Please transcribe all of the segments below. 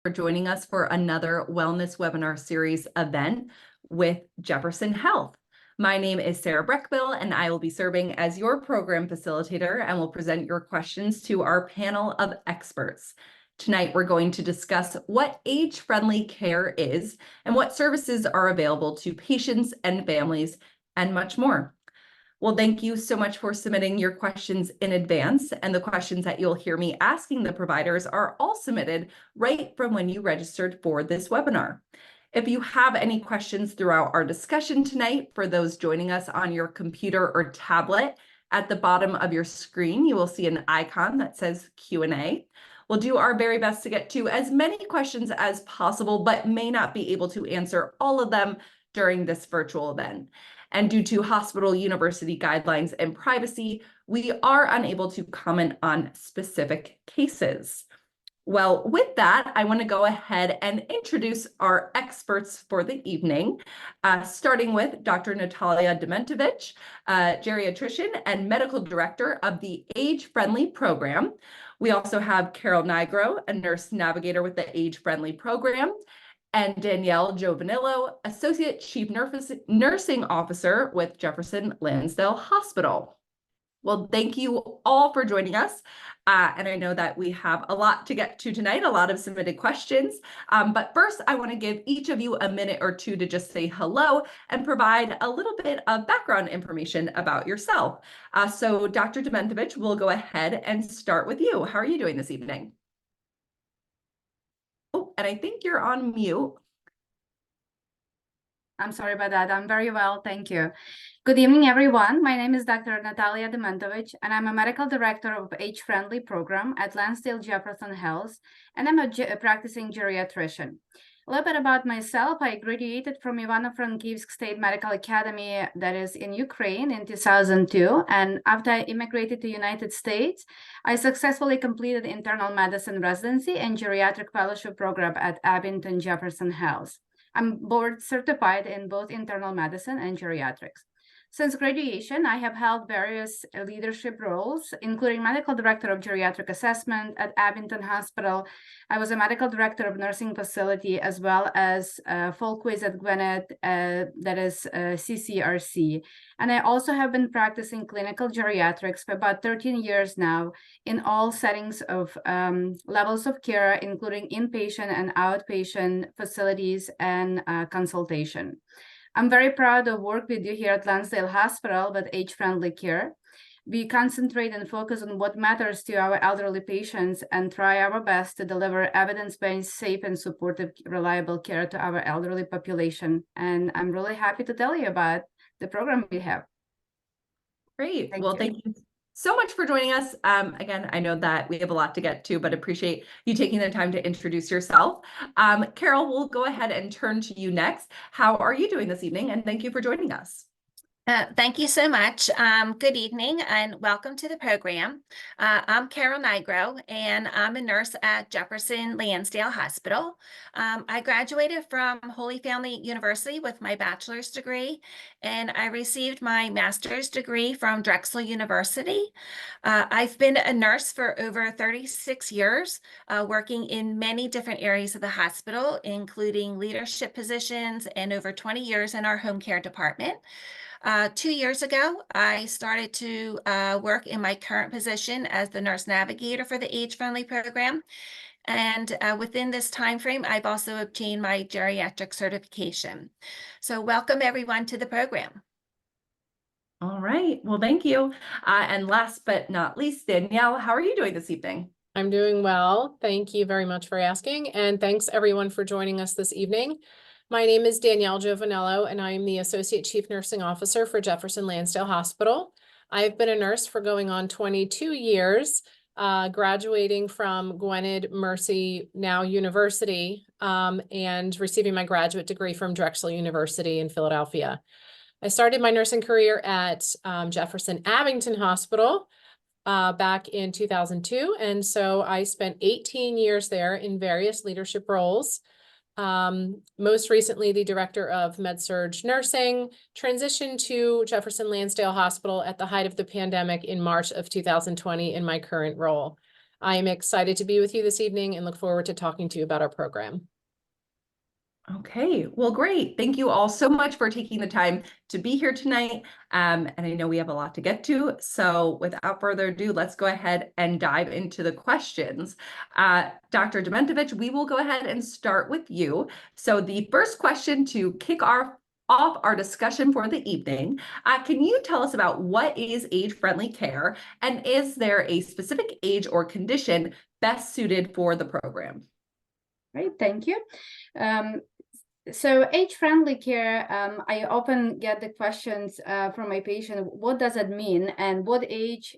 For joining us for another wellness webinar series event with Jefferson Health. My name is Sarah Breckbill, and I will be serving as your program facilitator and will present your questions to our panel of experts. Tonight, we're going to discuss what age-friendly care is and what services are available to patients and families, and much more. Well, thank you so much for submitting your questions in advance, and the questions that you'll hear me asking the providers are all submitted right from when you registered for this webinar. If you have any questions throughout our discussion tonight, for those joining us on your computer or tablet, at the bottom of your screen, you will see an icon that says Q&A. We'll do our very best to get to as many questions as possible, but may not be able to answer all of them during this virtual event. And due to hospital university guidelines and privacy, we are unable to comment on specific cases. Well, with that, I want to go ahead and introduce our experts for the evening, starting with Dr. Natalia Dementovich, geriatrician and medical director of the Age Friendly Program. We also have Carol Nigro, a nurse navigator with the Age Friendly Program, and Danielle Giovanillo, Associate Chief Nursing Officer with Jefferson Lansdale Hospital. Well, thank you all for joining us. And I know that we have a lot to get to tonight, a lot of submitted questions. But first, I want to give each of you a minute or two to just say hello and provide a little bit of background information about yourself. So Dr. Dementovich, we'll go ahead and start with you. How are you doing this evening? Oh, and I think you're on mute. I'm sorry about that. I'm very well, thank you. Good evening, everyone. My name is Dr. Natalia Dementovich, and I'm a medical director of Age Friendly Program at Lansdale Jefferson Health, and I'm a practicing geriatrician. A little bit about myself. I graduated from Ivano-Frankivsk State Medical Academy, that is in Ukraine, in 2002. And after I immigrated to the United States, I successfully completed internal medicine residency and geriatric fellowship program at Abington Jefferson Health. I'm board certified in both internal medicine and geriatrics. Since graduation, I have held various leadership roles, including medical director of geriatric assessment at Abington Hospital. I was a medical director of nursing facility, as well as full quiz at Gwinnett, that is CCRC. And I also have been practicing clinical geriatrics for about 13 years now in all settings of levels of care, including inpatient and outpatient facilities and consultation. I'm very proud of work we do here at Lansdale Hospital with age-friendly care. We concentrate and focus on what matters to our elderly patients and try our best to deliver evidence-based, safe, and supportive, reliable care to our elderly population. And I'm really happy to tell you about the program we have. Great. Thank you so much for joining us. Again, I know that we have a lot to get to, but appreciate you taking the time to introduce yourself. Carol, we'll go ahead and turn to you next. How are you doing this evening? And thank you for joining us. Thank you so much. Good evening and welcome to the program. I'm Carol Nigro, and I'm a nurse at Jefferson Lansdale Hospital. I graduated from Holy Family University with my bachelor's degree, and I received my master's degree from Drexel University. I've been a nurse for over 36 years, working in many different areas of the hospital, including leadership positions and over 20 years in our home care department. 2 years ago, I started to work in my current position as the nurse navigator for the Age Friendly Program. And within this time frame, I've also obtained my geriatric certification. So welcome everyone to the program. All right. Well, thank you. And last but not least, Danielle, how are you doing this evening? I'm doing well. Thank you very much for asking. And thanks everyone for joining us this evening. My name is Danielle Giovanello, and I am the Associate Chief Nursing Officer for Jefferson Lansdale Hospital. I've been a nurse for going on 22 years, graduating from Gwinnett Mercy, now University, and receiving my graduate degree from Drexel University in Philadelphia. I started my nursing career at Jefferson Abington Hospital back in 2002, and so I spent 18 years there in various leadership roles. Most recently, the director of Med-Surg Nursing, transitioned to Jefferson Lansdale Hospital at the height of the pandemic in March of 2020 in my current role. I am excited to be with you this evening and look forward to talking to you about our program. Okay, well, great. Thank you all so much for taking the time to be here tonight. And I know we have a lot to get to. So without further ado, let's go ahead and dive into the questions. Dr. Dementovich, we will go ahead and start with you. So the first question to kick off our discussion for the evening, can you tell us about what is age-friendly care, and is there a specific age or condition best suited for the program? Great, thank you. So age-friendly care, I often get the questions from my patient, what does it mean, and what age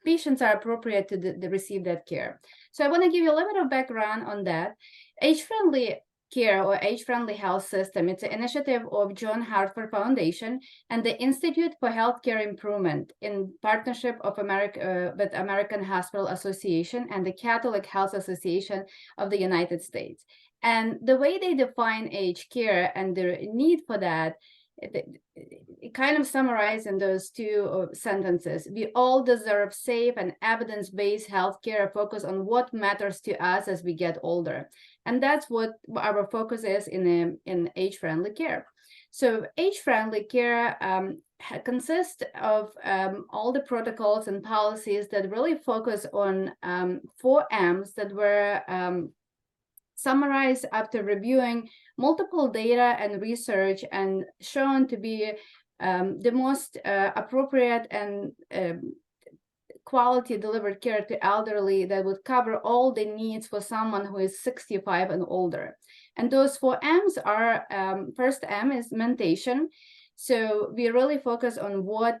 patients are appropriate to receive that care? So I want to give you a little bit of background on that. Age-friendly care or age-friendly health system, it's an initiative of John Hartford Foundation and the Institute for Healthcare Improvement in partnership of with American Hospital Association and the Catholic Health Association of the United States. And the way they define age care and their need for that, it kind of summarized in those two sentences. We all deserve safe and evidence-based healthcare focused on what matters to us as we get older. And that's what our focus is in age-friendly care. So age-friendly care consists of all the protocols and policies that really focus on 4 M's that were summarized after reviewing multiple data and research and shown to be the most appropriate and quality delivered care to elderly that would cover all the needs for someone who is 65 and older. And those 4 M's are, first M is mentation. So we really focus on what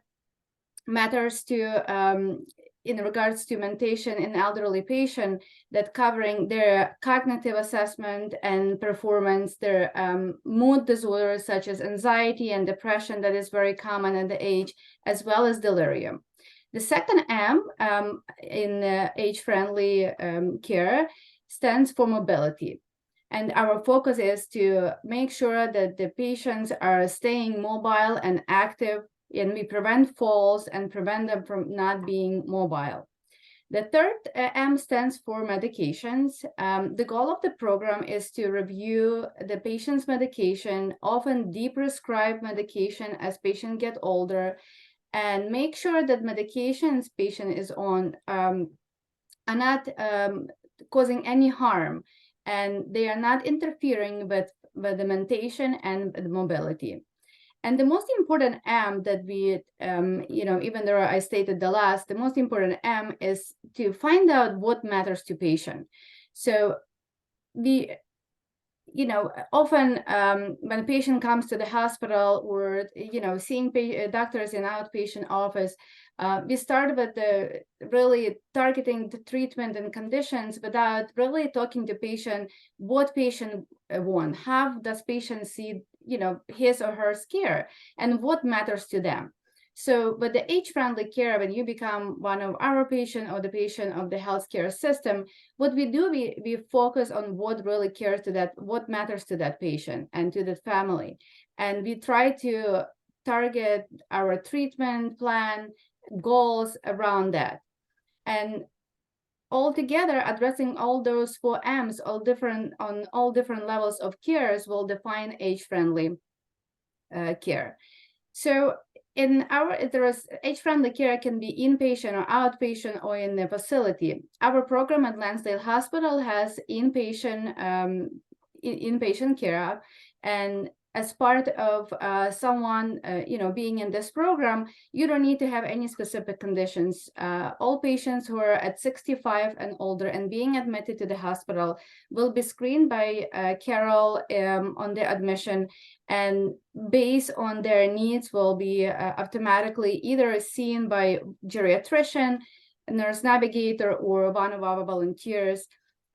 matters to in regards to mentation in elderly patient, that covering their cognitive assessment and performance, their mood disorders such as anxiety and depression that is very common at the age, as well as delirium. The second M in age-friendly care stands for mobility. And our focus is to make sure that the patients are staying mobile and active, and we prevent falls and prevent them from not being mobile. The third M stands for medications. The goal of the program is to review the patient's medication, often de-prescribed medication as patients get older, and make sure that medications patient is on are not causing any harm, and they are not interfering with the mentation and the mobility. And the most important M that we, even though I stated the last, the most important M is to find out what matters to patient. So we, often when a patient comes to the hospital or, seeing doctors in outpatient office, we start with the really targeting the treatment and conditions without really talking to patient, what patient want, how does patient see his or her care, and what matters to them. So, but the age-friendly care, when you become one of our patient or the patient of the healthcare system, what we do, we focus on what really cares to that, what matters to that patient and to the family. And we try to target our treatment plan, goals around that. And altogether, addressing all those 4 M's, on all different levels of cares will define age-friendly care. So there is age-friendly care can be inpatient or outpatient or in the facility. Our program at Lansdale Hospital has inpatient care, and as part of someone being in this program, you don't need to have any specific conditions. All patients who are at 65 and older and being admitted to the hospital will be screened by Carol on their admission, and based on their needs will be automatically either seen by geriatrician, nurse navigator, or one of our volunteers.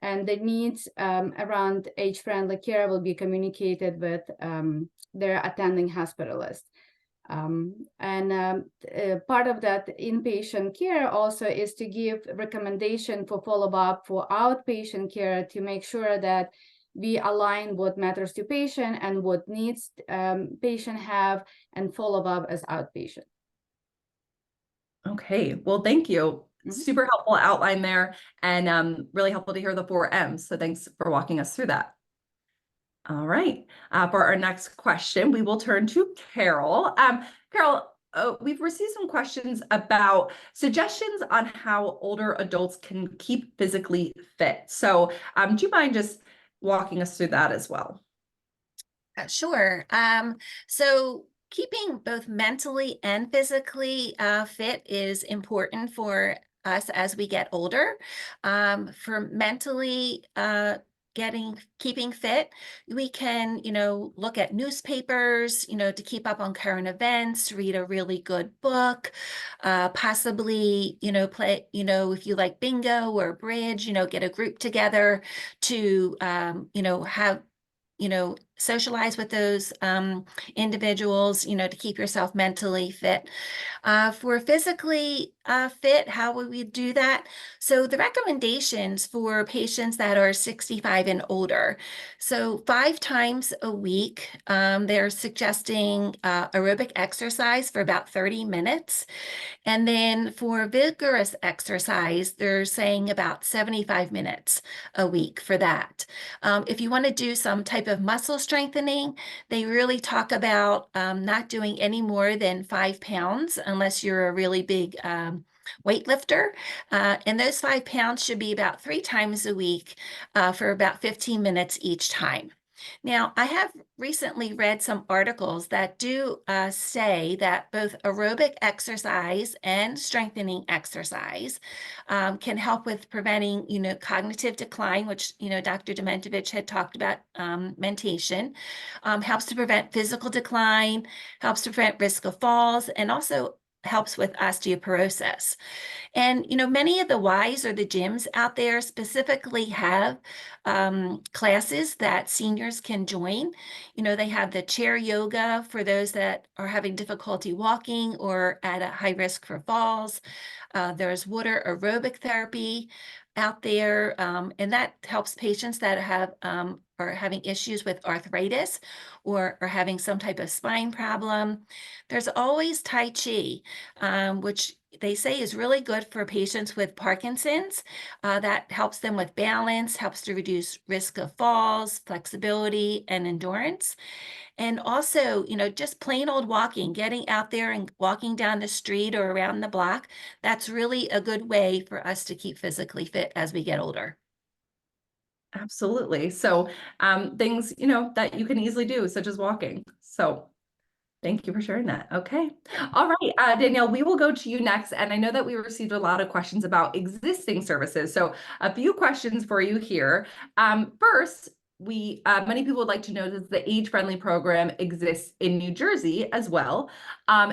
And the needs around age-friendly care will be communicated with their attending hospitalist. Part of that inpatient care also is to give recommendation for follow-up for outpatient care to make sure that we align what matters to patient and what needs patient have, and follow-up as outpatient. Okay, well, thank you. Mhm. super helpful outline there, and really helpful to hear the 4 M's. So thanks for walking us through that. All right. For our next question, we will turn to Carol. Carol, we've received some questions about suggestions on how older adults can keep physically fit. So do you mind just walking us through that as well? Sure. So keeping both mentally and physically fit is important for us as we get older. For mentally keeping fit, we can, look at newspapers, to keep up on current events, read a really good book, possibly, play, if you like bingo or bridge, get a group together to, have socialize with those individuals, to keep yourself mentally fit. For physically fit, how would we do that? So the recommendations for patients that are 65 and older. So 5 times a week, they're suggesting aerobic exercise for about 30 minutes. And then for vigorous exercise, they're saying about 75 minutes a week for that. If you want to do some type of muscle strengthening, they really talk about not doing any more than 5 pounds unless you're a really big weightlifter. And those 5 pounds should be about 3 times a week for about 15 minutes each time. Now, I have recently read some articles that do say that both aerobic exercise and strengthening exercise can help with preventing, cognitive decline, which, Dr. Dementovich had talked about mentation, helps to prevent physical decline, helps to prevent risk of falls, and also helps with osteoporosis. And, many of the Ys or the gyms out there specifically have classes that seniors can join. They have the chair yoga for those that are having difficulty walking or at a high risk for falls. There's water aerobic therapy out there, and that helps patients that have are having issues with arthritis or are having some type of spine problem. There's always Tai Chi, which they say is really good for patients with Parkinson's. That helps them with balance, helps to reduce risk of falls, flexibility, and endurance. And also, just plain old walking, getting out there and walking down the street or around the block, that's really a good way for us to keep physically fit as we get older. Absolutely. So things, that you can easily do, such as walking. So thank you for sharing that. Okay. All right, Danielle, we will go to you next. And I know that we received a lot of questions about existing services. So a few questions for you here. First, many people would like to know that the age-friendly program exists in New Jersey as well.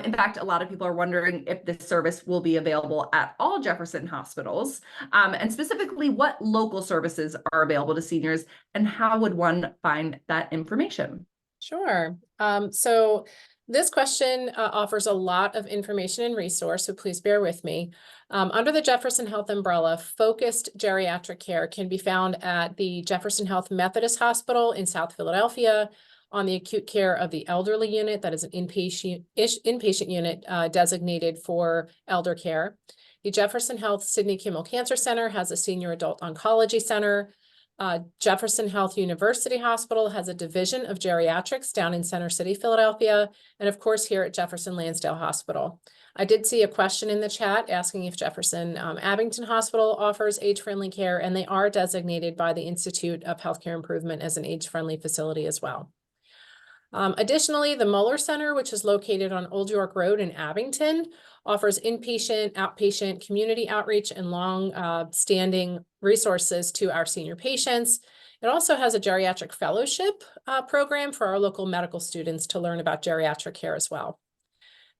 In fact, a lot of people are wondering if this service will be available at all Jefferson hospitals, and specifically what local services are available to seniors and how would one find that information? Sure. So this question offers a lot of information and resource, so please bear with me. Under the Jefferson Health umbrella, focused geriatric care can be found at the Jefferson Health Methodist Hospital in South Philadelphia on the acute care of the elderly unit, that is an inpatient unit designated for elder care. The Jefferson Health Sidney Kimmel Cancer Center has a senior adult oncology center. Jefferson Health University Hospital has a division of geriatrics down in Center City, Philadelphia, and of course here at Jefferson Lansdale Hospital. I did see a question in the chat asking if Jefferson Abington Hospital offers age-friendly care, and they are designated by the Institute of Healthcare Improvement as an age-friendly facility as well. Additionally, the Muller Center, which is located on Old York Road in Abington, offers inpatient, outpatient, community outreach, and long-standing resources to our senior patients. It also has a geriatric fellowship program for our local medical students to learn about geriatric care as well.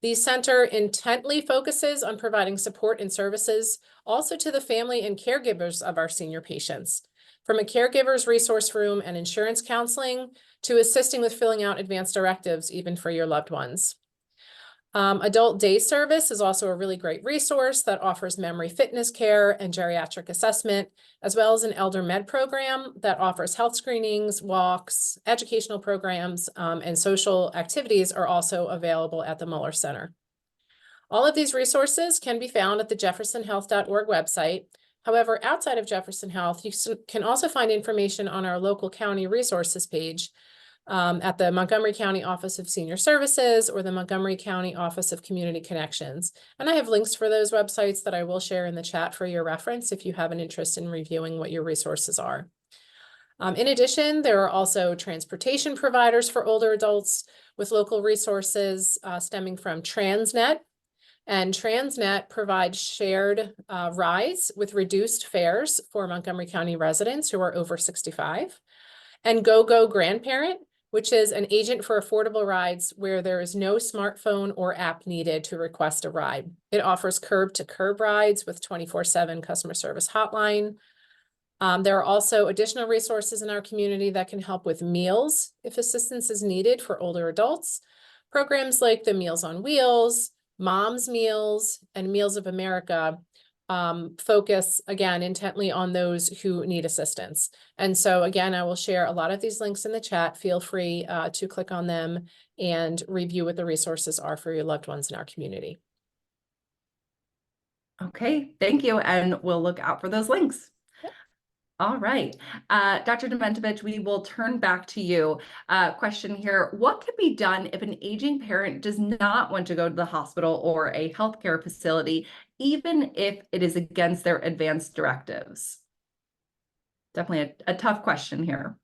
The center intently focuses on providing support and services also to the family and caregivers of our senior patients, from a caregiver's resource room and insurance counseling to assisting with filling out advanced directives, even for your loved ones. Adult day service is also a really great resource that offers memory fitness care and geriatric assessment, as well as an elder med program that offers health screenings, walks, educational programs, and social activities are also available at the Muller Center. All of these resources can be found at the jeffersonhealth.org website. However, outside of Jefferson Health, you can also find information on our local county resources page at the Montgomery County Office of Senior Services or the Montgomery County Office of Community Connections. And I have links for those websites that I will share in the chat for your reference if you have an interest in reviewing what your resources are. In addition, there are also transportation providers for older adults with local resources stemming from Transnet. And Transnet provides shared rides with reduced fares for Montgomery County residents who are over 65. And GoGo Grandparent, which is an agent for affordable rides where there is no smartphone or app needed to request a ride. It offers curb-to-curb rides with 24/7 customer service hotline. There are also additional resources in our community that can help with meals if assistance is needed for older adults. Programs like the Meals on Wheels, Mom's Meals, and Meals of America focus again intently on those who need assistance. And so again, I will share a lot of these links in the chat. Feel free to click on them and review what the resources are for your loved ones in our community. Okay, thank you. And we'll look out for those links. All right, Dr. Dementovich, we will turn back to you. Question here, what can be done if an aging parent does not want to go to the hospital or a healthcare facility, even if it is against their advanced directives? Definitely a tough question here.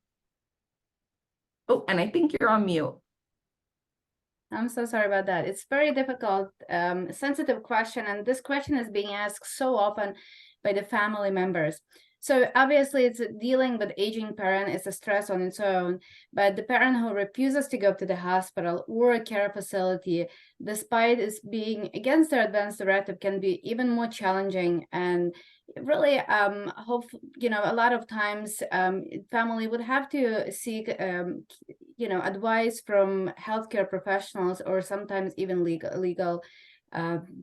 Oh, and I think you're on mute. I'm so sorry about that. It's very difficult, sensitive question, and this question is being asked so often by the family members. So obviously it's dealing with aging parent is a stress on its own, but the parent who refuses to go to the hospital or a care facility, despite it being against their advance directive, can be even more challenging. And really, a lot of times family would have to seek, advice from healthcare professionals or sometimes even legal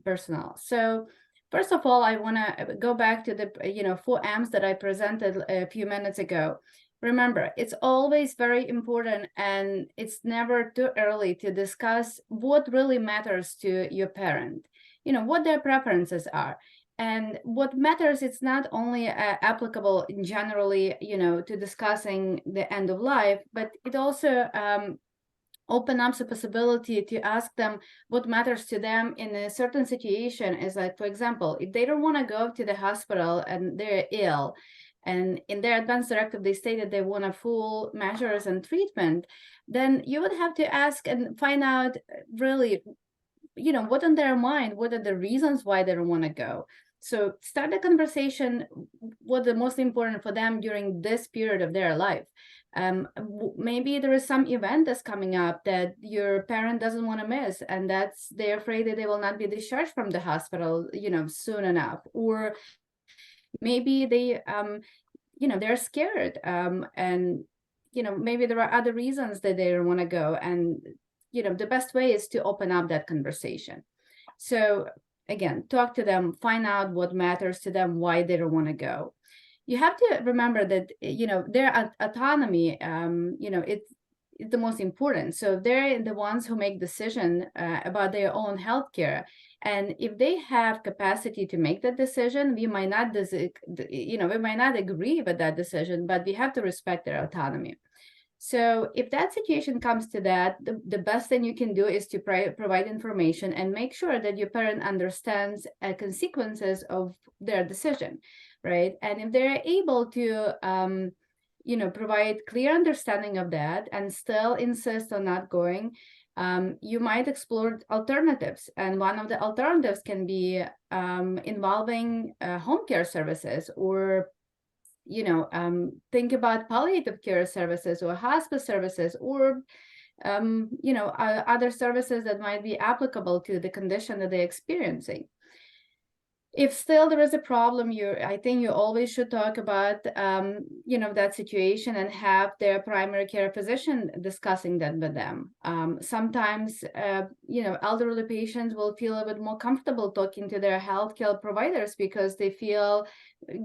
personnel. So first of all, I want to go back to the 4 M's that I presented a few minutes ago. Remember, it's always very important, and it's never too early to discuss what really matters to your parent, what their preferences are. And what matters, it's not only applicable generally, to discussing the end of life, but it also open up the possibility to ask them what matters to them in a certain situation. Is like, for example, if they don't want to go to the hospital and they're ill, and in their advance directive they stated they want a full measures and treatment, then you would have to ask and find out really, what on their mind, what are the reasons why they don't want to go. So start the conversation, what the most important for them during this period of their life. Maybe there is some event that's coming up that your parent doesn't want to miss, and they're afraid that they will not be discharged from the hospital, soon enough. Or maybe they're scared, and maybe there are other reasons that they don't want to go. And the best way is to open up that conversation. So again, talk to them, find out what matters to them, why they don't want to go. You have to remember that, their autonomy, it's the most important. So they're the ones who make decision about their own healthcare. And if they have capacity to make that decision, we might not, we might not agree with that decision, but we have to respect their autonomy. So if that situation comes to that, the best thing you can do is to provide information and make sure that your parent understands consequences of their decision, right? And if they're able to, provide clear understanding of that and still insist on not going, you might explore alternatives. And one of the alternatives can be involving home care services, or think about palliative care services or hospice services, or other services that might be applicable to the condition that they're experiencing. If still there is a problem, I think you always should talk about that situation and have their primary care physician discussing that with them. Sometimes elderly patients will feel a bit more comfortable talking to their healthcare providers because they feel,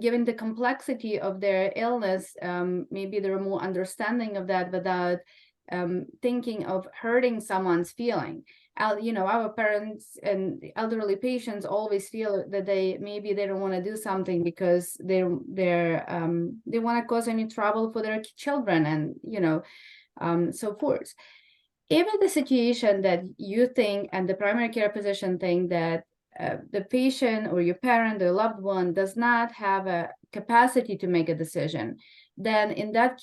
given the complexity of their illness, maybe they're more understanding of that without thinking of hurting someone's feeling. Our parents and elderly patients always feel that maybe they don't want to do something because they want to cause any trouble for their children, and so forth. If it's the situation that you think and the primary care physician think that the patient or your parent or loved one does not have a capacity to make a decision, then in that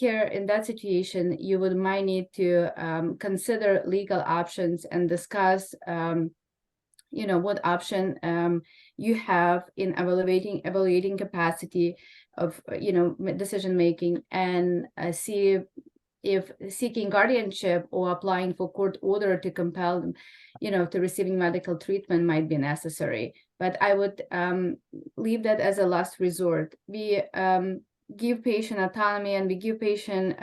situation, you might need to consider legal options and discuss, what option you have in evaluating capacity of, decision making, and see if seeking guardianship or applying for court order to compel them, to receiving medical treatment might be necessary. But I would leave that as a last resort. We give patient autonomy, and we give patient,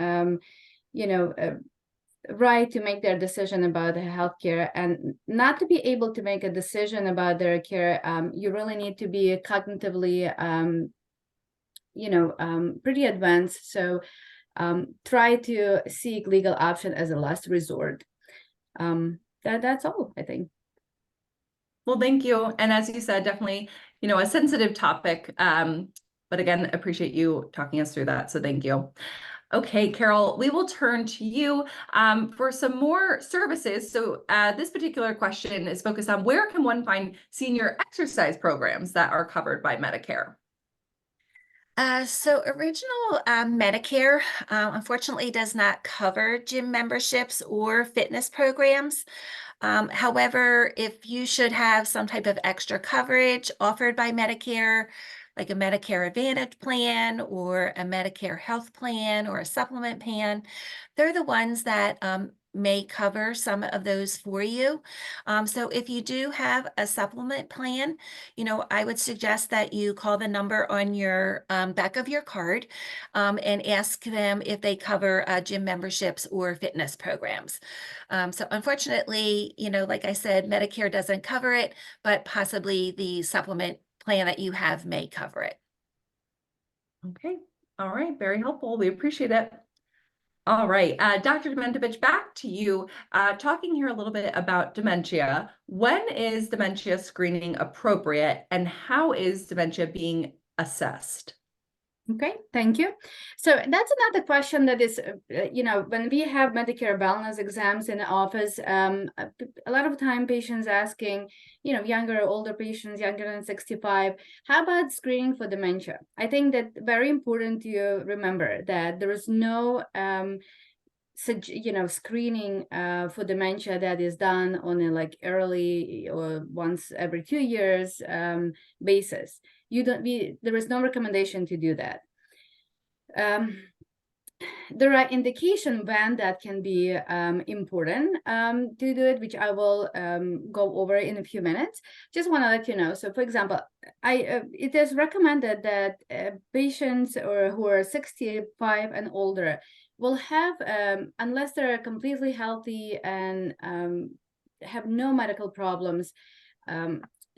right to make their decision about the healthcare, and not to be able to make a decision about their care. You really need to be cognitively, pretty advanced. So try to seek legal option as a last resort. That's all, I think. Well, thank you. And as you said, definitely, a sensitive topic. But again, appreciate you talking us through that. So thank you. Okay, Carol, we will turn to you for some more services. So this particular question is focused on where can one find senior exercise programs that are covered by Medicare? So original Medicare, unfortunately, does not cover gym memberships or fitness programs. However, if you should have some type of extra coverage offered by Medicare, like a Medicare Advantage plan or a Medicare Health plan or a supplement plan, they're the ones that may cover some of those for you. So if you do have a supplement plan, I would suggest that you call the number on your back of your card and ask them if they cover gym memberships or fitness programs. So unfortunately, like I said, Medicare doesn't cover it, but possibly the supplement plan that you have may cover it. Okay. All right. Very helpful. We appreciate it. All right. Dr. Dementovich, back to you. Talking here a little bit about dementia. When is dementia screening appropriate, and how is dementia being assessed? Okay, thank you. So that's another question that is, when we have Medicare wellness exams in the office, a lot of time patients asking, younger or older patients, younger than 65, how about screening for dementia? I think that very important to remember that there is no screening for dementia that is done on a early or once every 2 years basis. There is no recommendation to do that. There are indications when that can be important to do it, which I will go over in a few minutes. Just want to let you know. So, for example, it is recommended that patients who are 65 and older will have, unless they're completely healthy and have no medical problems,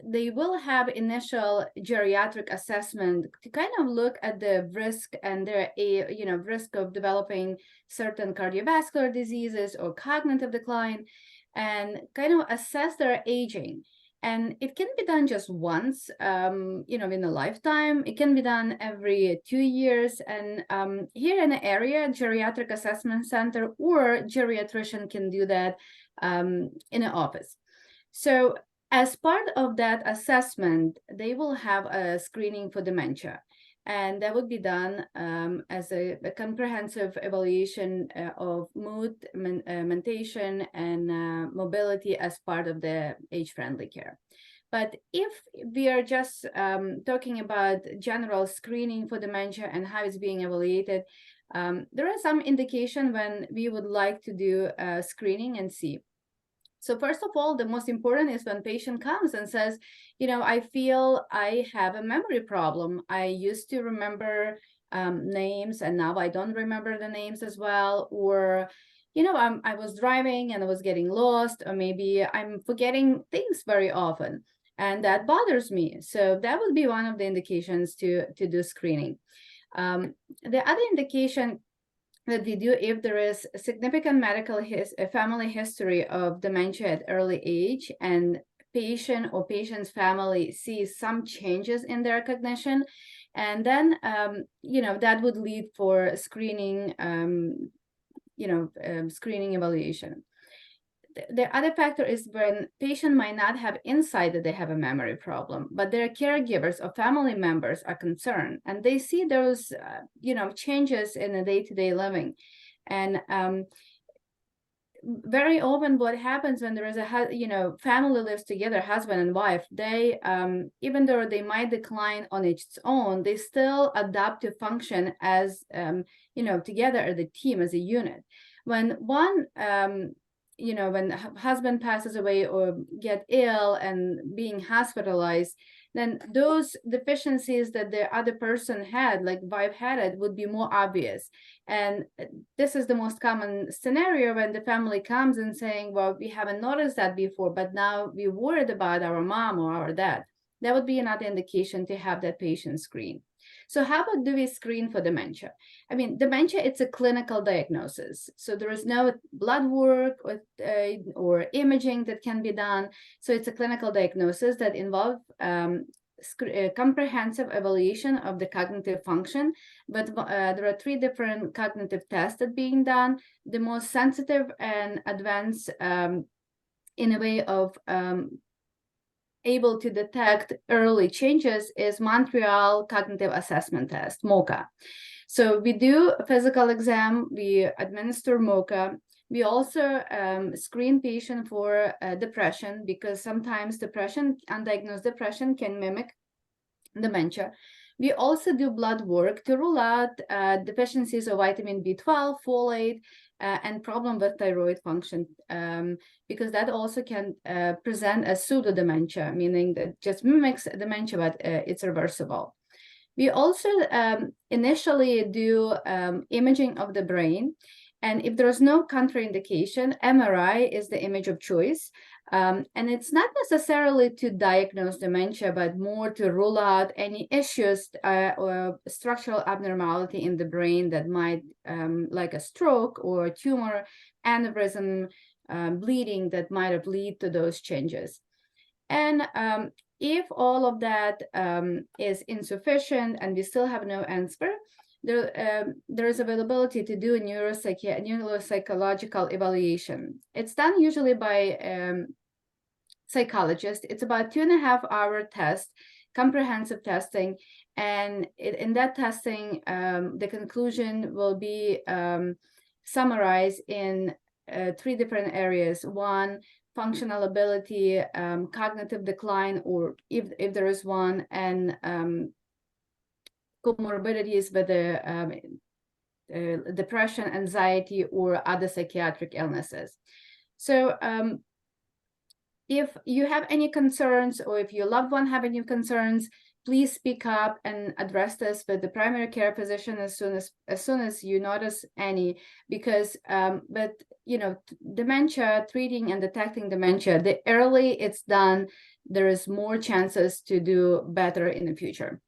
they will have initial geriatric assessment to kind of look at the risk and their risk of developing certain cardiovascular diseases or cognitive decline, and kind of assess their aging. And it can be done just once, in a lifetime. It can be done every 2 years. And here in the area, Geriatric Assessment Center or geriatrician can do that in the office. So as part of that assessment, they will have a screening for dementia, and that would be done as a comprehensive evaluation of mood, mentation, and mobility as part of the age-friendly care. But if we are just talking about general screening for dementia and how it's being evaluated, there are some indication when we would like to do screening and see. So first of all, the most important is when patient comes and says, I feel I have a memory problem. I used to remember names, and now I don't remember the names as well. Or, I was driving and I was getting lost, or maybe I'm forgetting things very often, and that bothers me. So that would be one of the indications to do screening. The other indication that we do if there is a significant a family history of dementia at early age, and patient or patient's family sees some changes in their cognition, and then that would lead for screening, screening evaluation. The other factor is when patient might not have insight that they have a memory problem, but their caregivers or family members are concerned, and they see those, changes in the day-to-day living. And very often what happens when there is a, family lives together, husband and wife, they, even though they might decline on its own, they still adapt to function as, together as a team, as a unit. When one, when husband passes away or get ill and being hospitalized, then those deficiencies that the other person had, like wife had it, would be more obvious. And this is the most common scenario when the family comes and saying, well, we haven't noticed that before, but now we're worried about our mom or our dad. That would be another indication to have that patient screen. So how about do we screen for dementia? I mean, dementia, it's a clinical diagnosis. So there is no blood work or imaging that can be done. So it's a clinical diagnosis that involves comprehensive evaluation of the cognitive function. But there are 3 different cognitive tests that are being done. The most sensitive and advanced in a way of able to detect early changes is Montreal Cognitive Assessment Test, MoCA. So we do a physical exam, we administer MoCA. We also screen patient for depression, because sometimes undiagnosed depression can mimic dementia. We also do blood work to rule out deficiencies of vitamin B12, folate, and problem with thyroid function, because that also can present as pseudo-dementia, meaning that just mimics dementia, but it's reversible. We also initially do imaging of the brain, and if there's no contraindication, MRI is the image of choice. And it's not necessarily to diagnose dementia, but more to rule out any issues or structural abnormality in the brain that might, like a stroke or a tumor, aneurysm, bleeding, that might have led to those changes. And if all of that is insufficient and we still have no answer, there is availability to do a neuropsychological evaluation. It's done usually by psychologist. It's about 2.5-hour test, comprehensive testing, and in that testing, the conclusion will be summarized in 3 different areas. 1, functional ability, cognitive decline, or if there is one, and comorbidities with the depression, anxiety, or other psychiatric illnesses. So if you have any concerns, or if your loved one have any concerns, please speak up and address this with the primary care physician as soon as you notice any, because dementia, treating and detecting dementia, the early it's done, there is more chances to do better in the future.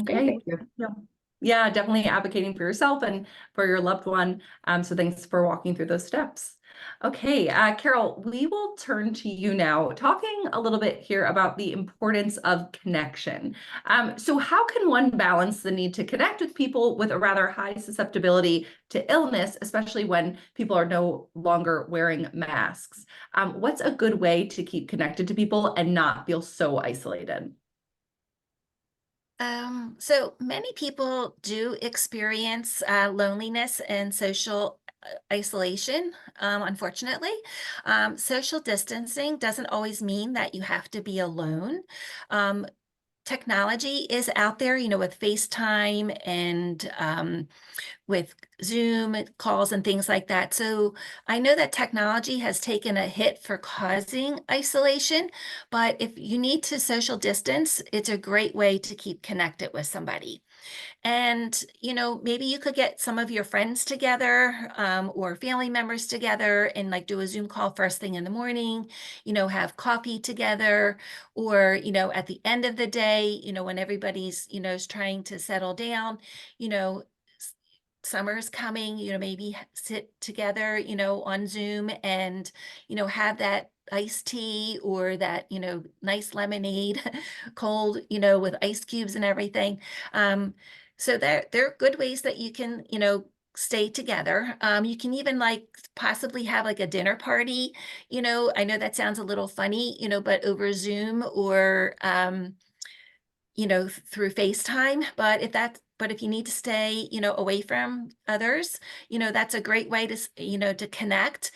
Okay. Thank you. Yeah, definitely advocating for yourself and for your loved one. So thanks for walking through those steps. Okay, Carol, we will turn to you now, talking a little bit here about the importance of connection. So how can one balance the need to connect with people with a rather high susceptibility to illness, especially when people are no longer wearing masks? What's a good way to keep connected to people and not feel so isolated? So many people do experience loneliness and social isolation, unfortunately. Social distancing doesn't always mean that you have to be alone. Technology is out there, with FaceTime and with Zoom calls and things like that. So I know that technology has taken a hit for causing isolation, but if you need to social distance, it's a great way to keep connected with somebody. And, maybe you could get some of your friends together or family members together and like do a Zoom call first thing in the morning, have coffee together, or, at the end of the day, when everybody's, is trying to settle down, summer's coming, maybe sit together, on Zoom and, have that iced tea or that, nice lemonade, cold, with ice cubes and everything. So there are good ways that you can, stay together. You can even like possibly have like a dinner party, I know that sounds a little funny, but over Zoom or, through FaceTime, but if you need to stay, away from others, that's a great way to, to connect,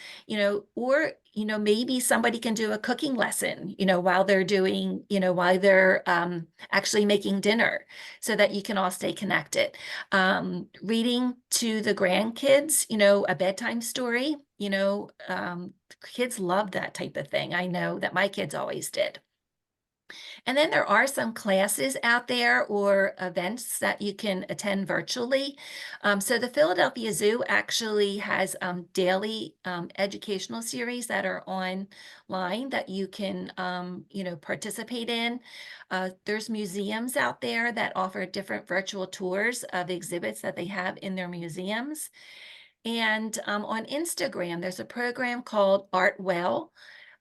or, maybe somebody can do a cooking lesson, while they're doing, while they're actually making dinner so that you can all stay connected. Reading to the grandkids, a bedtime story, kids love that type of thing. I know that my kids always did. And then there are some classes out there or events that you can attend virtually. So the Philadelphia Zoo actually has daily educational series that are online that you can, participate in. There's museums out there that offer different virtual tours of exhibits that they have in their museums. And on Instagram, there's a program called Art Well,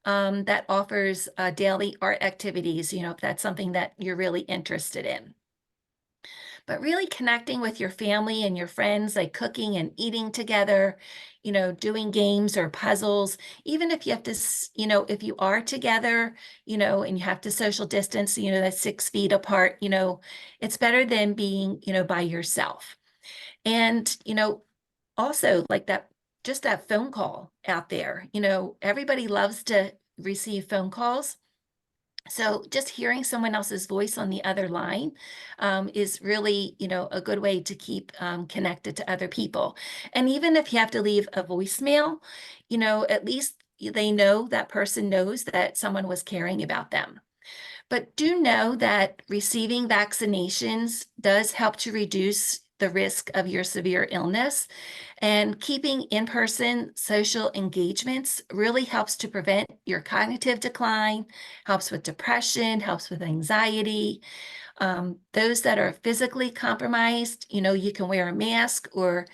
that offers daily art activities, if that's something that you're really interested in. But really connecting with your family and your friends, like cooking and eating together, doing games or puzzles, even if you have to, if you are together, and you have to social distance, that's 6 feet apart, it's better than being, by yourself. And, also like that, just that phone call out there, everybody loves to receive phone calls. So just hearing someone else's voice on the other line is really, a good way to keep connected to other people. And even if you have to leave a voicemail, at least they know that person knows that someone was caring about them. But do know that receiving vaccinations does help to reduce the risk of your severe illness, and keeping in-person social engagements really helps to prevent your cognitive decline, helps with depression, helps with anxiety. Those that are physically compromised, you can wear a mask, or,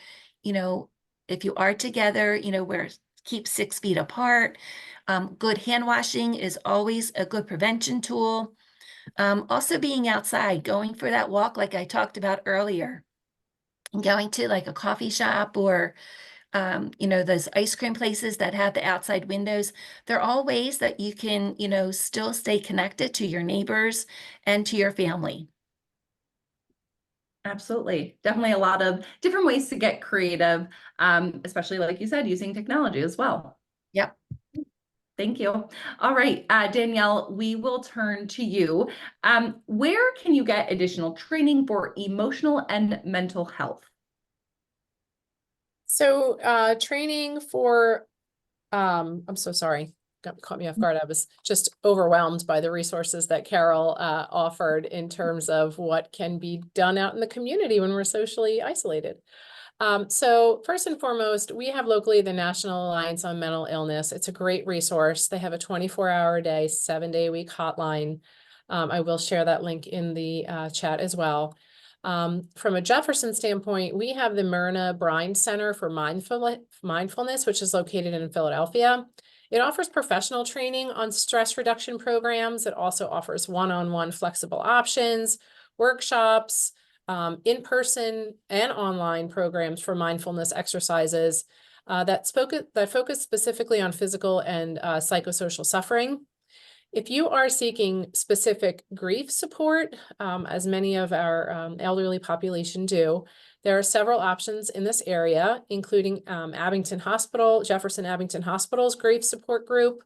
if you are together, keep 6 feet apart. Good hand washing is always a good prevention tool. Also being outside, going for that walk like I talked about earlier, going to like a coffee shop or, those ice cream places that have the outside windows. They're all ways that you can, still stay connected to your neighbors and to your family. Absolutely. Definitely a lot of different ways to get creative, especially like you said, using technology as well. Yep. Thank you. All right, Danielle, we will turn to you. Where can you get additional training for emotional and mental health? So training for, I'm so sorry, caught me off guard. I was just overwhelmed by the resources that Carol offered in terms of what can be done out in the community when we're socially isolated. So first and foremost, we have locally the National Alliance on Mental Illness. It's a great resource. They have a 24-hour-a-day, 7-day-a-week hotline. I will share that link in the chat as well. From a Jefferson standpoint, we have the Myrna Bryant Center for Mindfulness, which is located in Philadelphia. It offers professional training on stress reduction programs. It also offers one-on-one flexible options, workshops, in-person and online programs for mindfulness exercises that focus specifically on physical and psychosocial suffering. If you are seeking specific grief support, as many of our elderly population do, there are several options in this area, including Jefferson Abington Hospital's grief support group.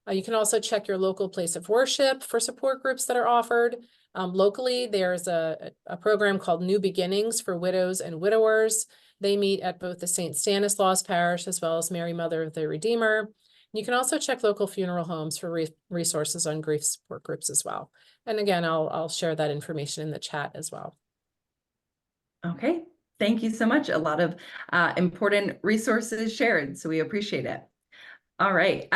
You can also check your local place of worship for support groups that are offered. Locally, there's a program called New Beginnings for widows and widowers. They meet at both the St. Stanislaus Parish as well as Mary Mother of the Redeemer. You can also check local funeral homes for resources on grief support groups as well. And again, I'll share that information in the chat as well. Okay, thank you so much. A lot of important resources shared, so we appreciate it. All right,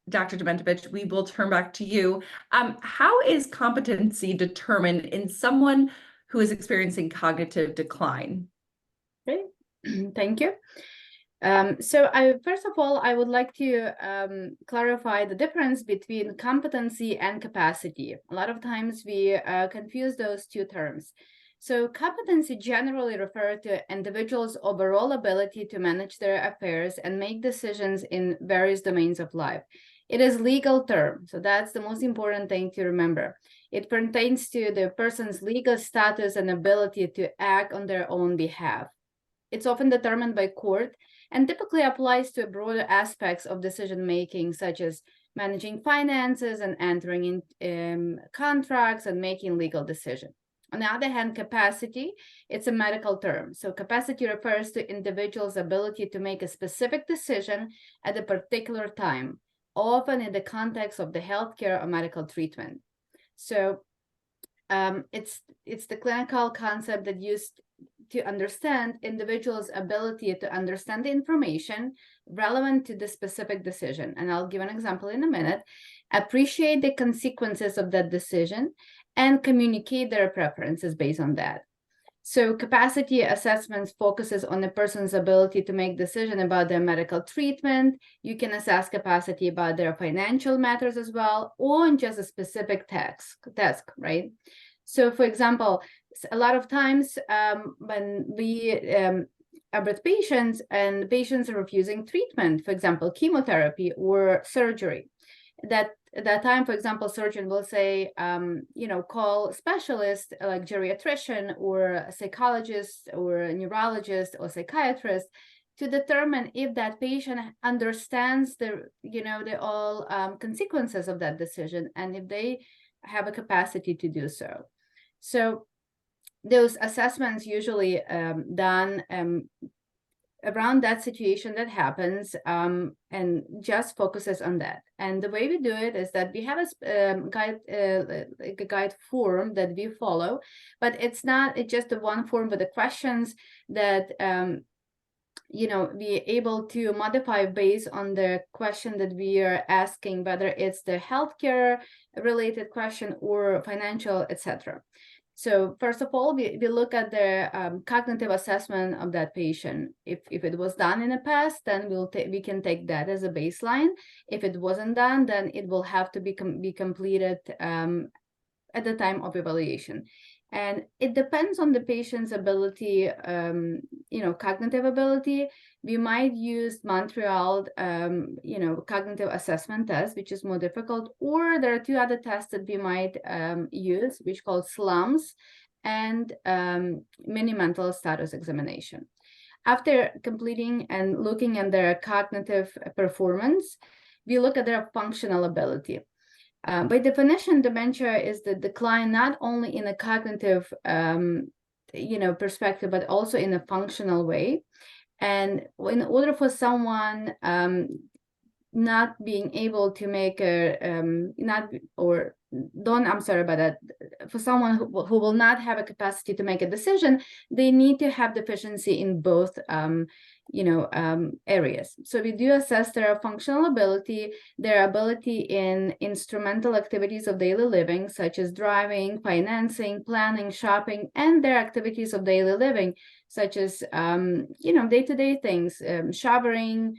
Dr. Dementovich, we will turn back to you. How is competency determined in someone who is experiencing cognitive decline? Okay, Thank you. First of all, I would like to clarify the difference between competency and capacity. A lot of times we confuse those two terms. So competency generally refers to individuals' overall ability to manage their affairs and make decisions in various domains of life. It is legal term, so that's the most important thing to remember. It pertains to the person's legal status and ability to act on their own behalf. It's often determined by court and typically applies to broader aspects of decision-making, such as managing finances and entering in contracts and making legal decisions. On the other hand, capacity, it's a medical term. So capacity refers to individuals' ability to make a specific decision at a particular time, often in the context of the healthcare or medical treatment. So it's the clinical concept that used to understand individuals' ability to understand the information relevant to the specific decision. And I'll give an example in a minute. Appreciate the consequences of that decision and communicate their preferences based on that. So capacity assessments focuses on the person's ability to make decisions about their medical treatment. You can assess capacity about their financial matters as well, or on just a specific task, right? So for example, a lot of times when we are with patients and patients are refusing treatment, for example, chemotherapy or surgery, at that time, for example, surgeon will say, call specialist like geriatrician or a psychologist or a neurologist or psychiatrist to determine if that patient understands the all consequences of that decision and if they have a capacity to do so. So those assessments usually done around that situation that happens and just focuses on that. And the way we do it is that we have a guide form that we follow, but it's just the one form with the questions that be able to modify based on the question that we are asking, whether it's the healthcare related question or financial, etc. So first of all, we look at the cognitive assessment of that patient. If it was done in the past, then we can take that as a baseline. If it wasn't done, then it will have to be completed at the time of evaluation. And it depends on the patient's ability, cognitive ability. We might use Montreal, cognitive assessment test, which is more difficult, or there are two other tests that we might use, which called SLUMS and mini mental status examination. After completing and looking at their cognitive performance, we look at their functional ability. By definition, dementia is the decline not only in a cognitive, perspective, but also in a functional way. And in order for someone not being able to make for someone who will not have a capacity to make a decision, they need to have deficiency in both areas. So we do assess their functional ability, their ability in instrumental activities of daily living, such as driving, financing, planning, shopping, and their activities of daily living, such as day-to-day things, showering,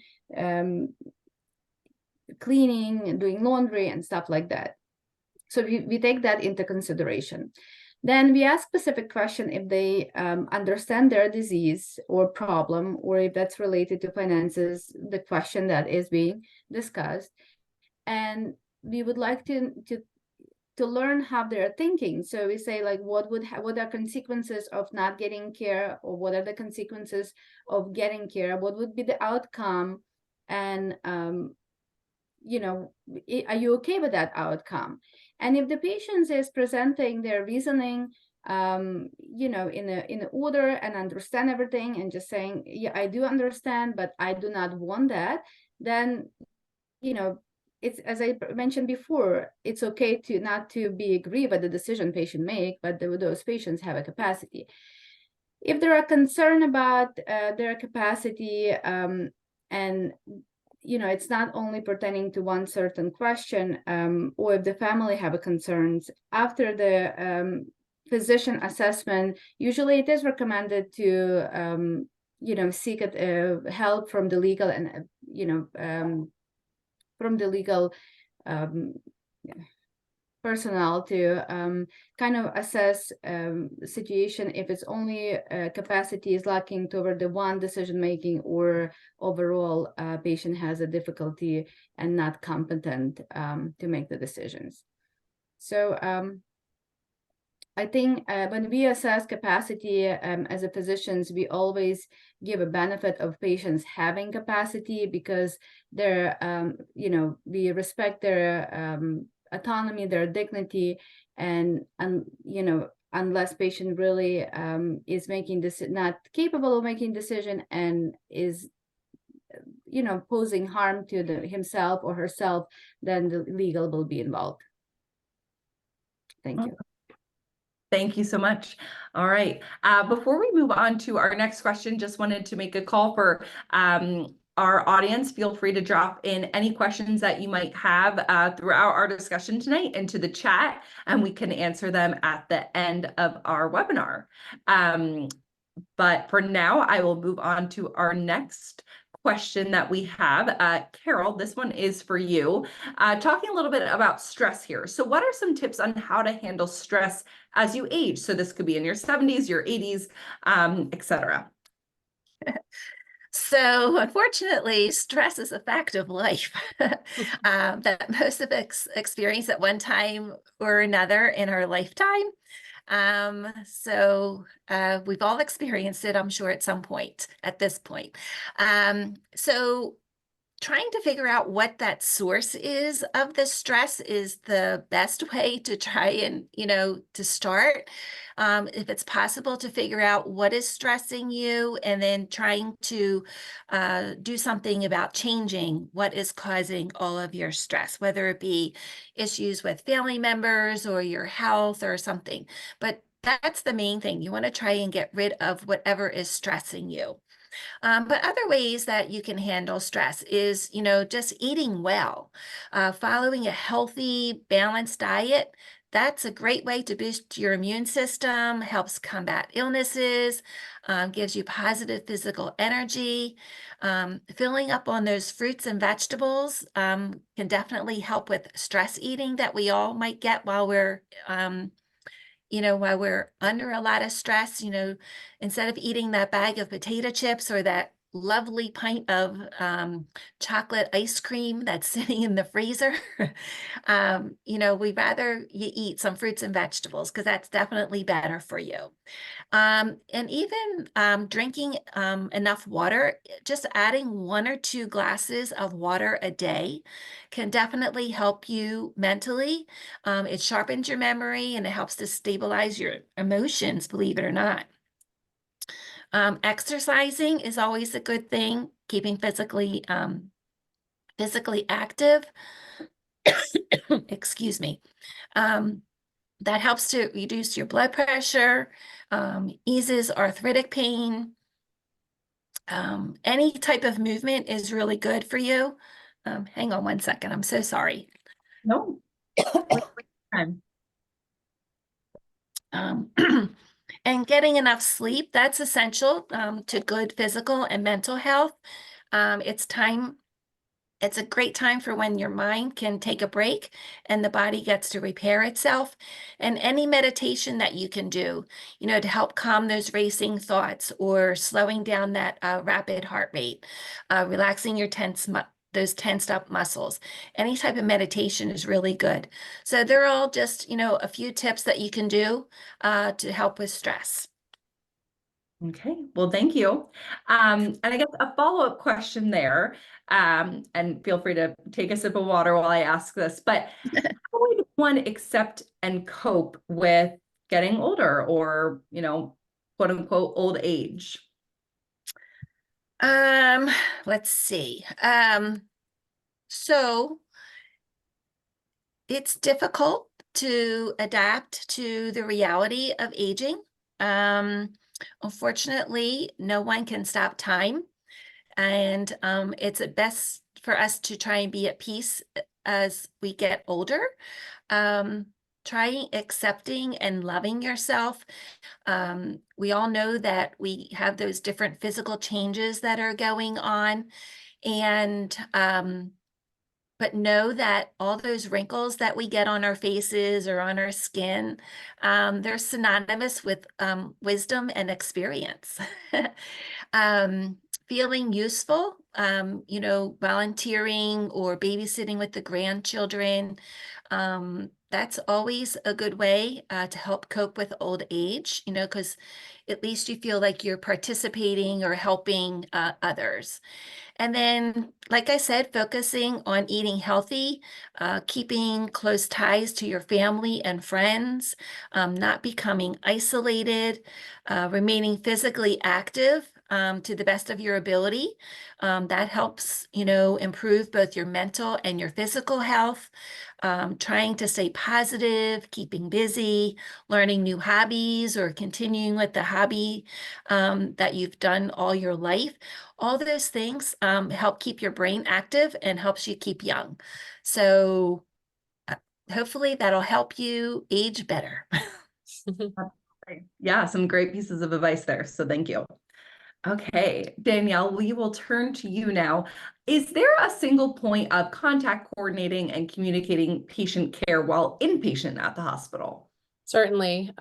cleaning, doing laundry, and stuff like that. So we take that into consideration. Then we ask specific question if they understand their disease or problem, or if that's related to finances, the question that is being discussed. And we would like to learn how they're thinking. So we say, like, what are consequences of not getting care, or what are the consequences of getting care? What would be the outcome? And are you okay with that outcome? And if the patient is presenting their reasoning, in order and understand everything and just saying, yeah, I do understand, but I do not want that, then, it's, as I mentioned before, it's okay to not to be agree with the decision patient make, but those patients have a capacity. If there are concern about their capacity, and it's not only pertaining to one certain question, or if the family have a concerns, after the physician assessment, usually it is recommended to seek help from the legal and from the legal personnel to kind of assess situation if it's only capacity is lacking toward the one decision making, or overall patient has a difficulty and not competent to make the decisions. So I think when we assess capacity as a physicians, we always give a benefit of patients having capacity, because they're, we respect their autonomy, their dignity, and unless patient really is making this not capable of making decision and is posing harm to himself or herself, then the legal will be involved. Thank you. Thank you so much. All right. Before we move on to our next question, just wanted to make a call for our audience. Feel free to drop in any questions that you might have throughout our discussion tonight into the chat, and we can answer them at the end of our webinar. But for now, I will move on to our next question that we have. Carol, this one is for you. Talking a little bit about stress here. So what are some tips on how to handle stress as you age? So this could be in your 70s, your 80s, etc. So unfortunately, stress is a fact of life that most of us experience at one time or another in our lifetime. We've all experienced it, I'm sure, at some point, at this point. So trying to figure out what that source is of the stress is the best way to try and, to start. If it's possible to figure out what is stressing you, and then trying to do something about changing what is causing all of your stress, whether it be issues with family members or your health or something. But that's the main thing. You want to try and get rid of whatever is stressing you. But other ways that you can handle stress is, just eating well, following a healthy, balanced diet. That's a great way to boost your immune system, helps combat illnesses, gives you positive physical energy. Filling up on those fruits and vegetables can definitely help with stress eating that we all might get while we're while we're under a lot of stress. Instead of eating that bag of potato chips or that lovely pint of chocolate ice cream that's sitting in the freezer, we'd rather you eat some fruits and vegetables, because that's definitely better for you. And even drinking enough water, just adding 1 or 2 glasses of water a day can definitely help you mentally. It sharpens your memory, and it helps to stabilize your emotions, believe it or not. Exercising is always a good thing, keeping physically active. Excuse me. That helps to reduce your blood pressure, eases arthritic pain. Any type of movement is really good for you. Hang on one second. I'm so sorry. No. And getting enough sleep, that's essential to good physical and mental health. It's a great time for when your mind can take a break and the body gets to repair itself. And any meditation that you can do, to help calm those racing thoughts, or slowing down that rapid heart rate, relaxing your those tensed up muscles. Any type of meditation is really good. So they're all just, a few tips that you can do to help with stress. Okay, well, thank you. And I guess a follow-up question there, and feel free to take a sip of water while I ask this, but how would one accept and cope with getting older, or, quote unquote, old age? Let's see. So it's difficult to adapt to the reality of aging. Unfortunately, no one can stop time, and it's best for us to try and be at peace as we get older. try accepting and loving yourself. We all know that we have those different physical changes that are going on, and but know that all those wrinkles that we get on our faces or on our skin, they're synonymous with wisdom and experience. Feeling useful, volunteering or babysitting with the grandchildren, that's always a good way to help cope with old age, because at least you feel like you're participating or helping others. And then, like I said, focusing on eating healthy, keeping close ties to your family and friends, not becoming isolated, remaining physically active to the best of your ability. That helps, improve both your mental and your physical health. Trying to stay positive, keeping busy, learning new hobbies, or continuing with the hobby that you've done all your life. All those things help keep your brain active and helps you keep young. So hopefully that'll help you age better. Yeah, some great pieces of advice there. So thank you. Okay, Danielle, we will turn to you now. Is there a single point of contact coordinating and communicating patient care while inpatient at the hospital? Certainly.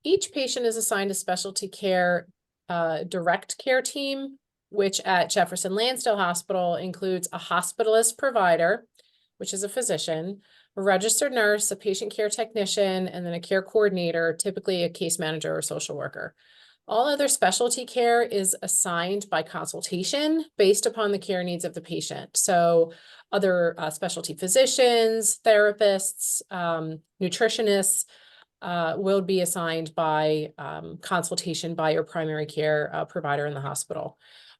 Each patient is assigned a specialty care direct care team, which at Jefferson Lansdale Hospital includes a hospitalist provider, which is a physician, a registered nurse, a patient care technician, and then a care coordinator, typically a case manager or social worker. All other specialty care is assigned by consultation based upon the care needs of the patient. So other specialty physicians, therapists, nutritionists will be assigned by consultation by your primary care provider in the hospital.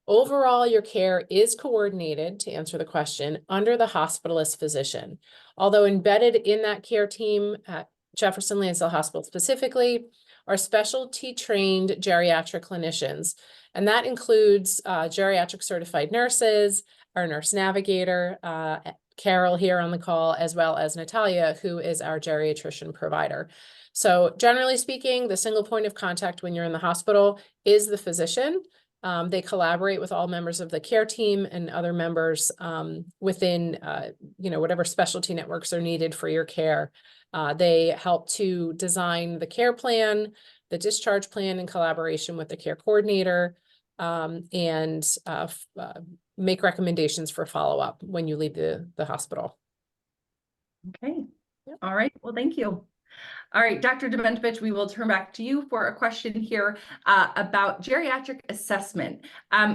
Overall, your care is coordinated, to answer the question, under the hospitalist physician. Although embedded in that care team at Jefferson Lansdale Hospital specifically are specialty trained geriatric clinicians. And that includes geriatric certified nurses, our nurse navigator, Carol here on the call, as well as Natalia, who is our geriatrician provider. So generally speaking, the single point of contact when you're in the hospital is the physician. They collaborate with all members of the care team and other members within, whatever specialty networks are needed for your care. They help to design the care plan, the discharge plan in collaboration with the care coordinator, and make recommendations for follow-up when you leave the hospital. Okay. All right. Well, thank you. All right, Dr. Dementovich, we will turn back to you for a question here about geriatric assessment.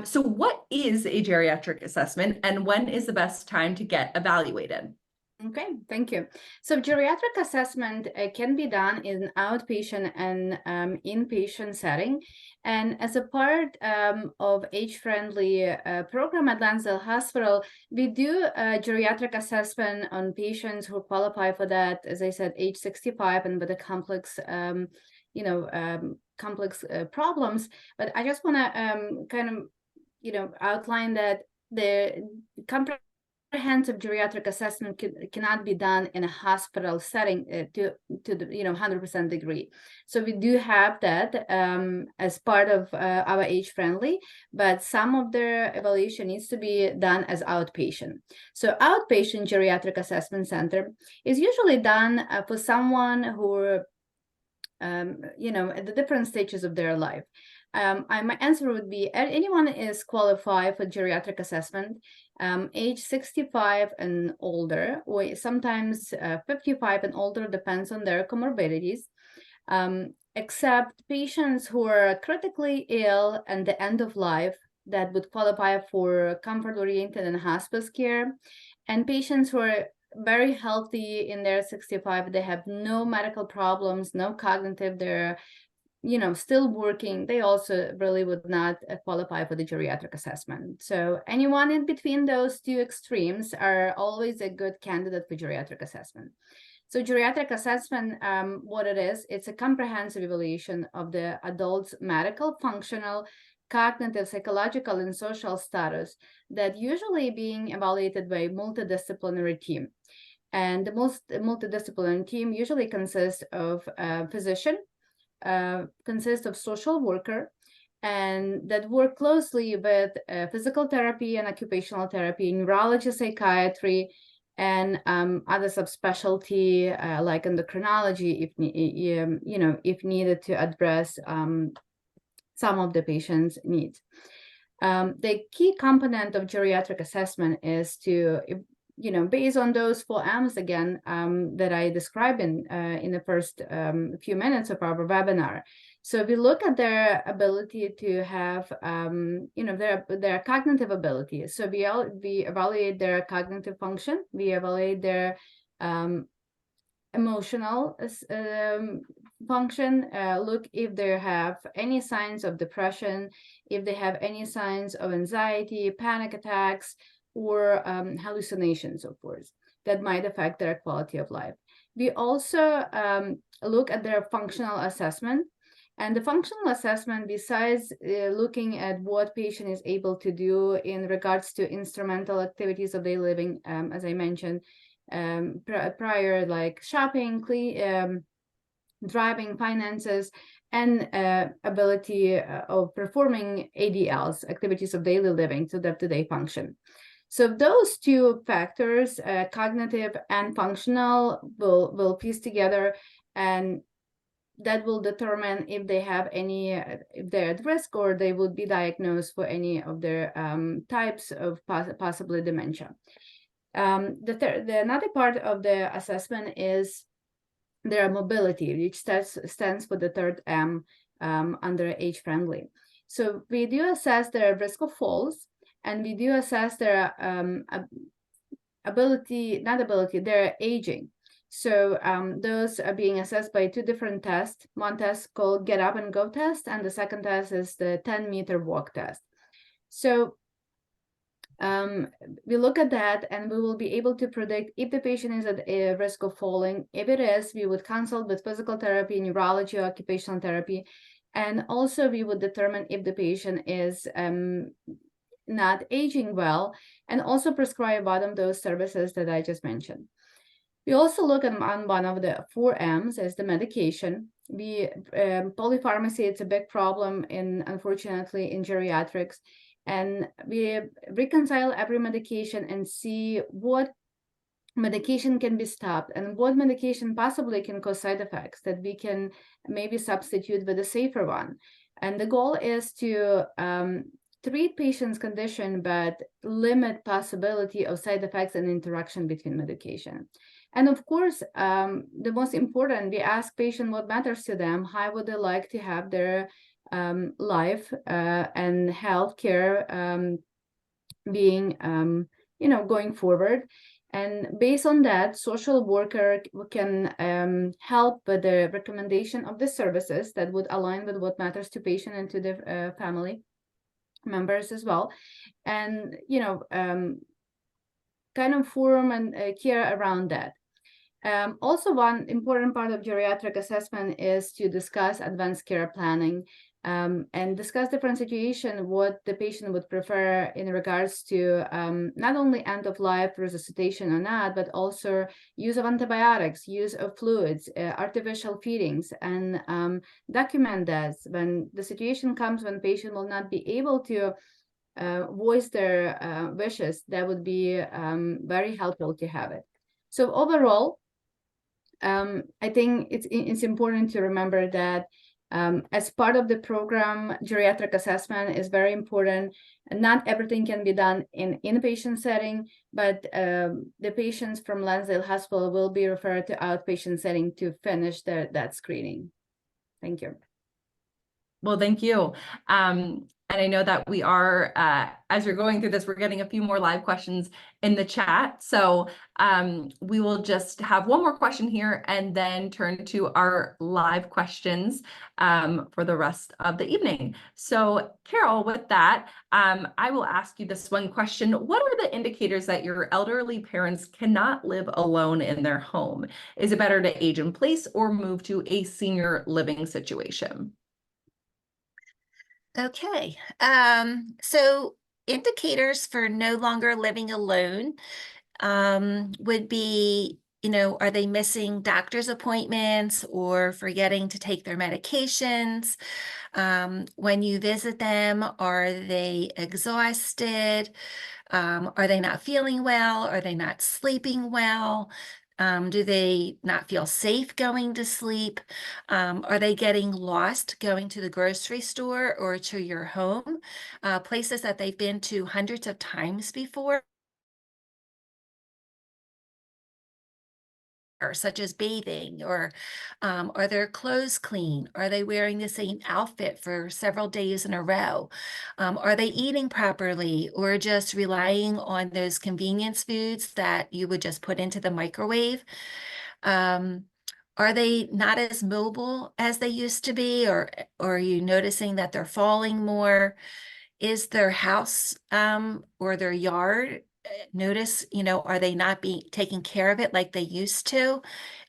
So what is a geriatric assessment and when is the best time to get evaluated? Okay, thank you. So geriatric assessment can be done in outpatient and inpatient setting. And as a part of age-friendly program at Lansdale Hospital, we do a geriatric assessment on patients who qualify for that, as I said, age 65 and with a complex, complex problems. But I just want to outline that the comprehensive geriatric assessment cannot be done in a hospital setting to the 100% degree. So we do have that as part of our age-friendly, but some of the evaluation needs to be done as outpatient. So outpatient geriatric assessment center is usually done for someone who at the different stages of their life. My answer would be anyone is qualified for geriatric assessment, age 65 and older, or sometimes 55 and older, depends on their comorbidities, except patients who are critically ill and the end of life that would qualify for comfort-oriented and hospice care, and patients who are very healthy in their 65, they have no medical problems, no cognitive, they're still working, they also really would not qualify for the geriatric assessment. So anyone in between those two extremes are always a good candidate for geriatric assessment. So geriatric assessment, what it is, it's a comprehensive evaluation of the adult's medical, functional, cognitive, psychological, and social status that usually being evaluated by a multidisciplinary team. And the most multidisciplinary team usually consists of a physician, consists of social worker, and that work closely with physical therapy and occupational therapy, neurology, psychiatry, and other subspecialty like endocrinology, if needed to address some of the patient's needs. The key component of geriatric assessment is to, based on those 4 M's again that I described in the first few minutes of our webinar. So we look at their ability to have, their cognitive ability. So we evaluate their cognitive function. We evaluate their emotional function, look if they have any signs of depression, if they have any signs of anxiety, panic attacks, or hallucinations, of course, that might affect their quality of life. We also look at their functional assessment. And the functional assessment, besides looking at what patient is able to do in regards to instrumental activities of daily living, as I mentioned prior, like shopping, driving, finances, and ability of performing ADLs, activities of daily living, so day-to-day function. So those 2 factors, cognitive and functional, will piece together, and that will determine if they have any, if they're at risk, or they would be diagnosed for any of their types of possibly dementia. Another part of the assessment is their mobility, which stands for the 3rd M under age-friendly. So we do assess their risk of falls, and we do assess their their aging. So those are being assessed by 2 different tests. One test called Get Up and Go test, and the second test is the 10-meter walk test. So we look at that, and we will be able to predict if the patient is at a risk of falling. If it is, we would consult with physical therapy, neurology, or occupational therapy. And also we would determine if the patient is not aging well, and also prescribe one of those services that I just mentioned. We also look at on one of the 4 M's as the medication. Polypharmacy, it's a big problem unfortunately in geriatrics. And we reconcile every medication and see what medication can be stopped and what medication possibly can cause side effects that we can maybe substitute with a safer one. And the goal is to treat patient's condition, but limit possibility of side effects and interaction between medication. And of course, the most important, we ask patient what matters to them, how would they like to have their life and healthcare being, going forward. And based on that, social worker can help with the recommendation of the services that would align with what matters to patient and to the family members as well. And, kind of form and care around that. Also, one important part of geriatric assessment is to discuss advanced care planning and discuss different situations, what the patient would prefer in regards to not only end of life resuscitation or not, but also use of antibiotics, use of fluids, artificial feedings, and document that when the situation comes when patient will not be able to voice their wishes. That would be very helpful to have it. So overall, I think it's important to remember that as part of the program, geriatric assessment is very important. And not everything can be done in inpatient setting, but the patients from Lansdale Hospital will be referred to outpatient setting to finish that screening. Thank you. Well, thank you. And I know that we are, as you're going through this, we're getting a few more live questions in the chat. So we will just have one more question here and then turn to our live questions for the rest of the evening. So Carol, with that, I will ask you this one question. What are the indicators that your elderly parents cannot live alone in their home? Is it better to age in place or move to a senior living situation? Okay, so indicators for no longer living alone would be are they missing doctor's appointments or forgetting to take their medications? When you visit them, are they exhausted? Are they not feeling well? Are they not sleeping well? Do they not feel safe going to sleep? Are they getting lost going to the grocery store or to your home, places that they've been to hundreds of times before? Such as bathing, or are their clothes clean? Are they wearing the same outfit for several days in a row? Are they eating properly, or just relying on those convenience foods that you would just put into the microwave? Are they not as mobile as they used to be, or are you noticing that they're falling more? Is their house or their yard, notice, are they not being taking care of it like they used to?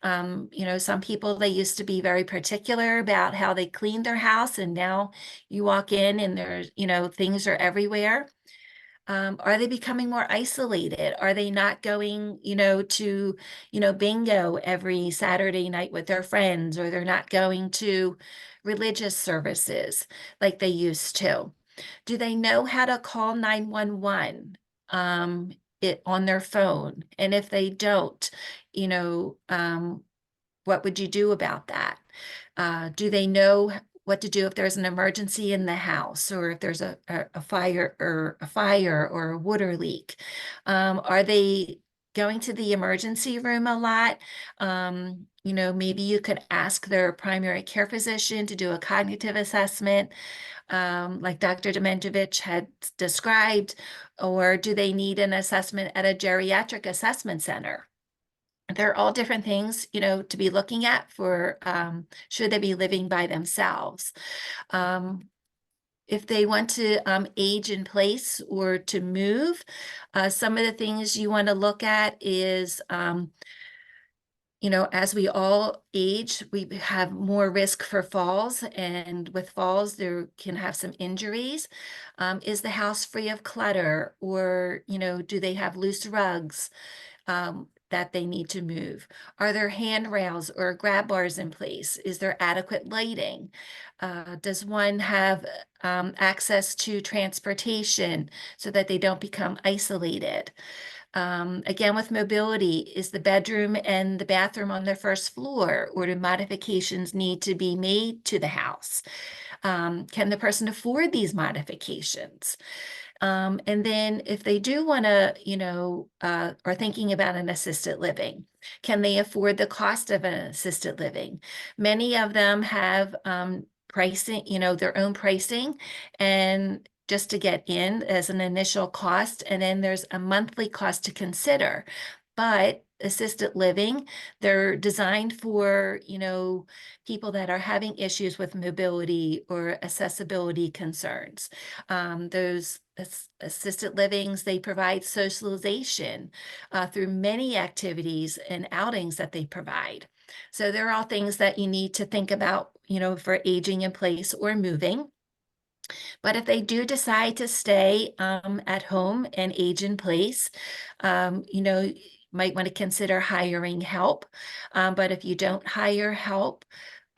Some people, they used to be very particular about how they cleaned their house, and now you walk in and there's, things are everywhere. Are they becoming more isolated? Are they not going, to, bingo every Saturday night with their friends, or they're not going to religious services like they used to? Do they know how to call 911 on their phone? And if they don't, what would you do about that? Do they know what to do if there's an emergency in the house, or if there's a fire or a water leak? Are they going to the emergency room a lot? Maybe you could ask their primary care physician to do a cognitive assessment, like Dr. Dementovich had described, or do they need an assessment at a geriatric assessment center? They're all different things, to be looking at for should they be living by themselves. If they want to age in place or to move, some of the things you want to look at is as we all age, we have more risk for falls, and with falls, there can have some injuries. Is the house free of clutter, or, do they have loose rugs that they need to move? Are there handrails or grab bars in place? Is there adequate lighting? Does one have access to transportation so that they don't become isolated? Again, with mobility, is the bedroom and the bathroom on the first floor, or do modifications need to be made to the house? Can the person afford these modifications? And then if they do want to, are thinking about an assisted living, can they afford the cost of an assisted living? Many of them have pricing, their own pricing, and just to get in as an initial cost, and then there's a monthly cost to consider. But assisted living, they're designed for, people that are having issues with mobility or accessibility concerns. Those assisted livings, they provide socialization through many activities and outings that they provide. So they're all things that you need to think about, for aging in place or moving. But if they do decide to stay at home and age in place, you might want to consider hiring help. But if you don't hire help,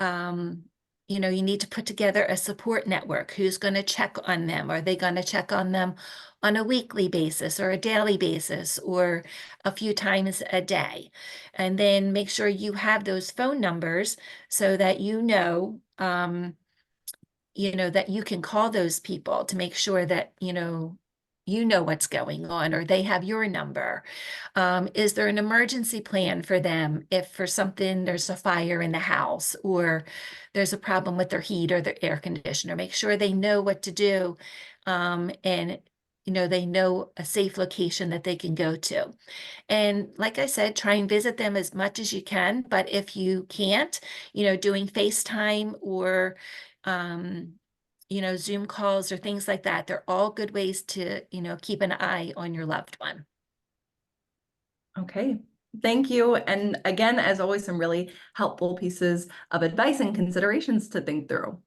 you need to put together a support network. Who's going to check on them? Are they going to check on them on a weekly basis or a daily basis or a few times a day? And then make sure you have those phone numbers so that that you can call those people to make sure that, what's going on, or they have your number. Is there an emergency plan for them if for something there's a fire in the house, or there's a problem with their heat or their air conditioner? Make sure they know what to do, and they know a safe location that they can go to. And like I said, try and visit them as much as you can. But if you can't, doing FaceTime or Zoom calls or things like that, they're all good ways to, keep an eye on your loved one. Okay, thank you. And again, as always, some really helpful pieces of advice and considerations to think through.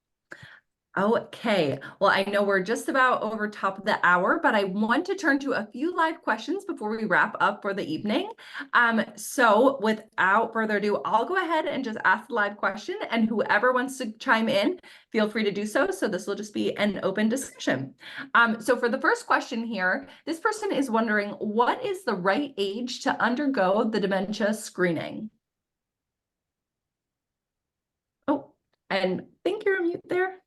Okay, well, I know we're just about over top of the hour, but I want to turn to a few live questions before we wrap up for the evening. So without further ado, I'll go ahead and just ask the live question, and whoever wants to chime in, feel free to do so. So this will just be an open discussion. So for the first question here, this person is wondering, what is the right age to undergo the dementia screening? Oh, and I think you're on mute there.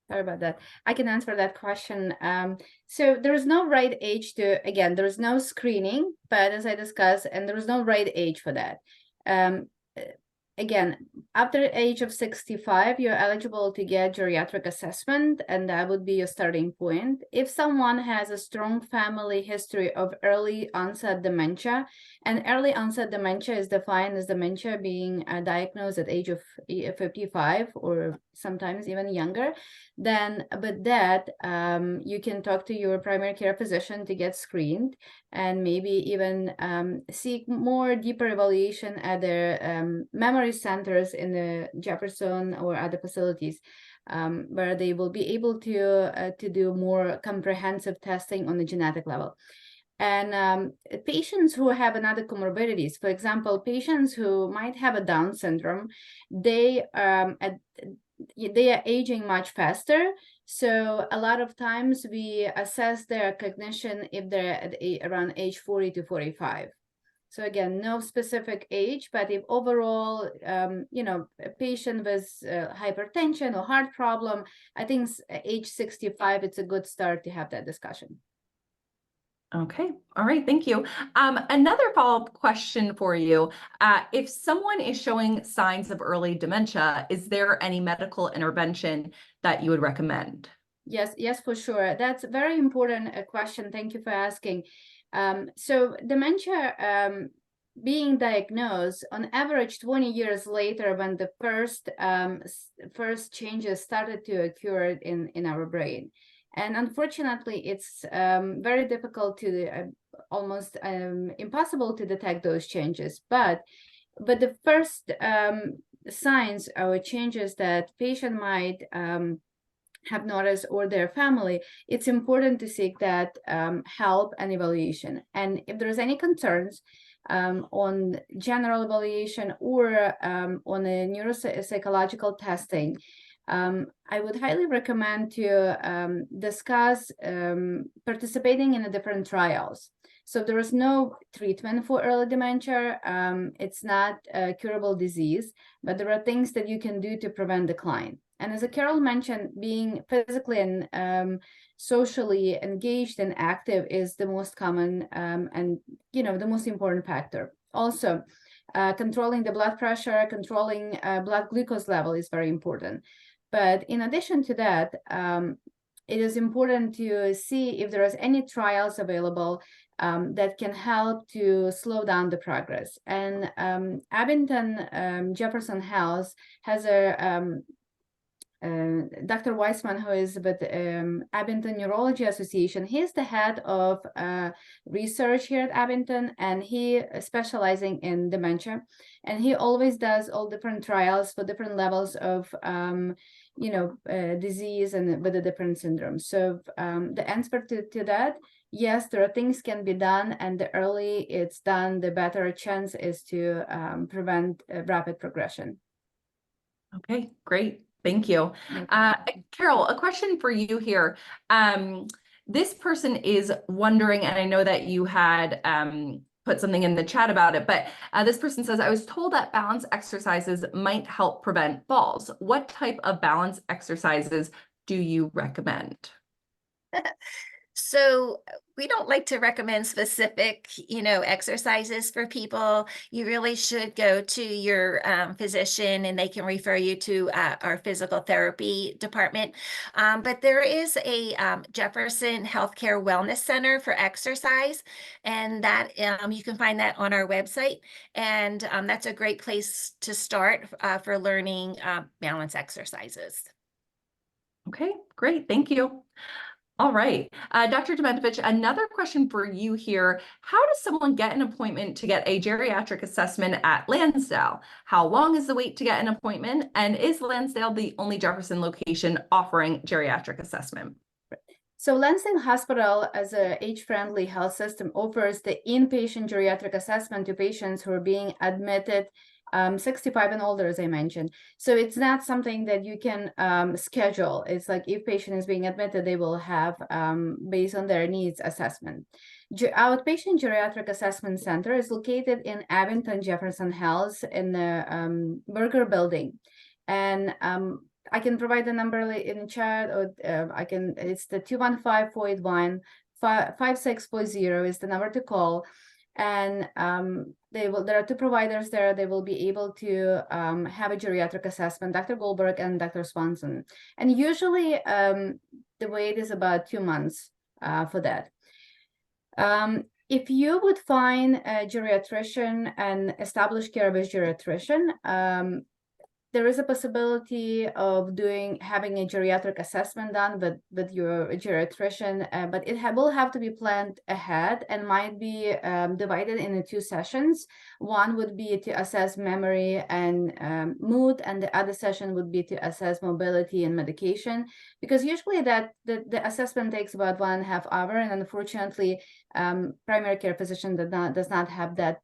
Sorry about that. I can answer that question. So there is no right age to, again, there is no screening, but as I discussed, and there is no right age for that. Again, after the age of 65, you're eligible to get geriatric assessment, and that would be your starting point. If someone has a strong family history of early onset dementia, and early onset dementia is defined as dementia being diagnosed at age of 55 or sometimes even younger, then with that, you can talk to your primary care physician to get screened and maybe even seek more deeper evaluation at their memory centers in the Jefferson or other facilities, where they will be able to do more comprehensive testing on the genetic level. And patients who have another comorbidities, for example, patients who might have a Down syndrome, they are aging much faster. So a lot of times we assess their cognition if they're at around age 40 to 45. So again, no specific age, but if overall, a patient with hypertension or heart problem, I think age 65, it's a good start to have that discussion. Okay, all right, thank you. Another follow-up question for you. If someone is showing signs of early dementia, is there any medical intervention that you would recommend? Yes, for sure. That's a very important question. Thank you for asking. So dementia being diagnosed on average 20 years later when the first changes started to occur in our brain. And unfortunately, it's very difficult to, almost impossible to detect those changes. But the first signs or changes that patient might have noticed or their family, it's important to seek that help and evaluation. And if there's any concerns on general evaluation or on a neuropsychological testing, I would highly recommend to discuss participating in the different trials. So there is no treatment for early dementia. It's not a curable disease, but there are things that you can do to prevent decline. And as Carol mentioned, being physically and socially engaged and active is the most common and the most important factor. Also, controlling the blood pressure, controlling blood glucose level is very important. But in addition to that, it is important to see if there is any trials available that can help to slow down the progress. And Abington Jefferson Health has a Dr. Weissman, who is with Abington Neurology Association. He's the head of research here at Abington, and he is specializing in dementia. And he always does all different trials for different levels of disease and with the different syndromes. So the answer to that, yes, there are things can be done, and the early it's done, the better chance is to prevent rapid progression. Okay, great. Thank you. Carol, a question for you here. This person is wondering, and I know that you had put something in the chat about it, but this person says, I was told that balance exercises might help prevent falls. What type of balance exercises do you recommend? So we don't like to recommend specific, exercises for people. You really should go to your physician, and they can refer you to our physical therapy department. But there is a Jefferson Healthcare Wellness Center for exercise, and that you can find that on our website. And that's a great place to start for learning balance exercises. Okay, great. Thank you. All right. Dr. Dementovich, another question for you here. How does someone get an appointment to get a geriatric assessment at Lansdale? How long is the wait to get an appointment? And is Lansdale the only Jefferson location offering geriatric assessment? So Lansdale Hospital, as a age-friendly health system, offers the inpatient geriatric assessment to patients who are being admitted 65 and older, as I mentioned. So it's not something that you can schedule. It's like if patient is being admitted, they will have, based on their needs, assessment. Outpatient Geriatric Assessment Center is located in Abington Jefferson Health in the Burger Building. And I can provide the number in the chat, or it's the 215-481-5640 is the number to call. And there are two providers there. They will be able to have a geriatric assessment, Dr. Goldberg and Dr. Swanson. And usually the wait is about 2 months for that. If you would find a geriatrician and establish care of a geriatrician, there is a possibility of having a geriatric assessment done with your geriatrician, but it will have to be planned ahead and might be divided into 2 sessions. One would be to assess memory and mood, and the other session would be to assess mobility and medication, because usually the assessment takes about 1.5 hours, and unfortunately, primary care physician does not have that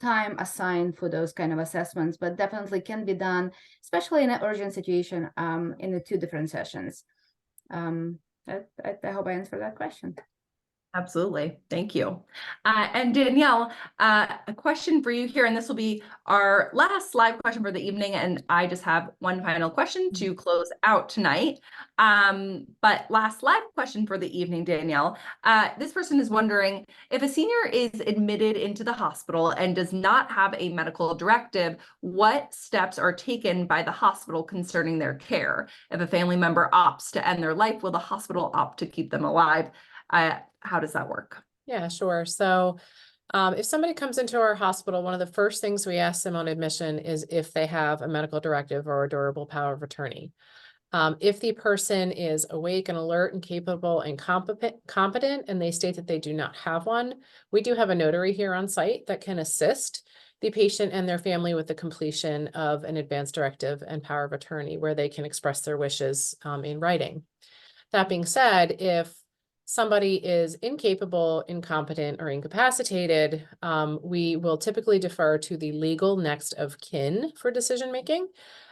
time assigned for those kind of assessments, but definitely can be done, especially in an urgent situation, in the 2 different sessions. I hope I answered that question. Absolutely. Thank you. And Danielle, a question for you here, and this will be our last live question for the evening. And I just have one final question to close out tonight. But last live question for the evening, Danielle. This person is wondering, if a senior is admitted into the hospital and does not have a medical directive, what steps are taken by the hospital concerning their care? If a family member opts to end their life, will the hospital opt to keep them alive? How does that work? Yeah, sure. So if somebody comes into our hospital, one of the first things we ask them on admission is if they have a medical directive or a durable power of attorney. If the person is awake and alert and capable and competent, and they state that they do not have one, we do have a notary here on site that can assist the patient and their family with the completion of an advance directive and power of attorney, where they can express their wishes in writing. That being said, if somebody is incapable, incompetent, or incapacitated, we will typically defer to the legal next of kin for decision-making.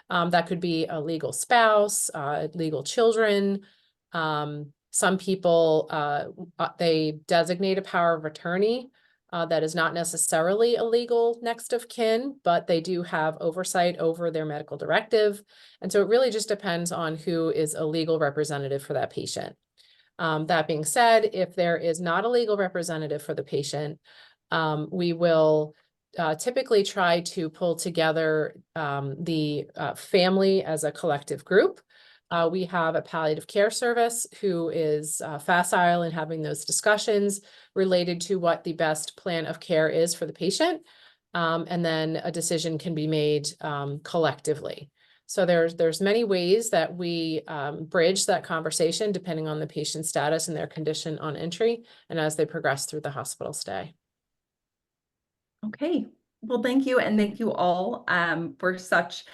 That could be a legal spouse, legal children. Some people, they designate a power of attorney that is not necessarily a legal next of kin, but they do have oversight over their medical directive. And so it really just depends on who is a legal representative for that patient. That being said, if there is not a legal representative for the patient, we will typically try to pull together the family as a collective group. We have a palliative care service who is facile in having those discussions related to what the best plan of care is for the patient. And then a decision can be made collectively. So there's many ways that we bridge that conversation depending on the patient's status and their condition on entry and as they progress through the hospital stay. Okay. Well, thank you. And thank you all for such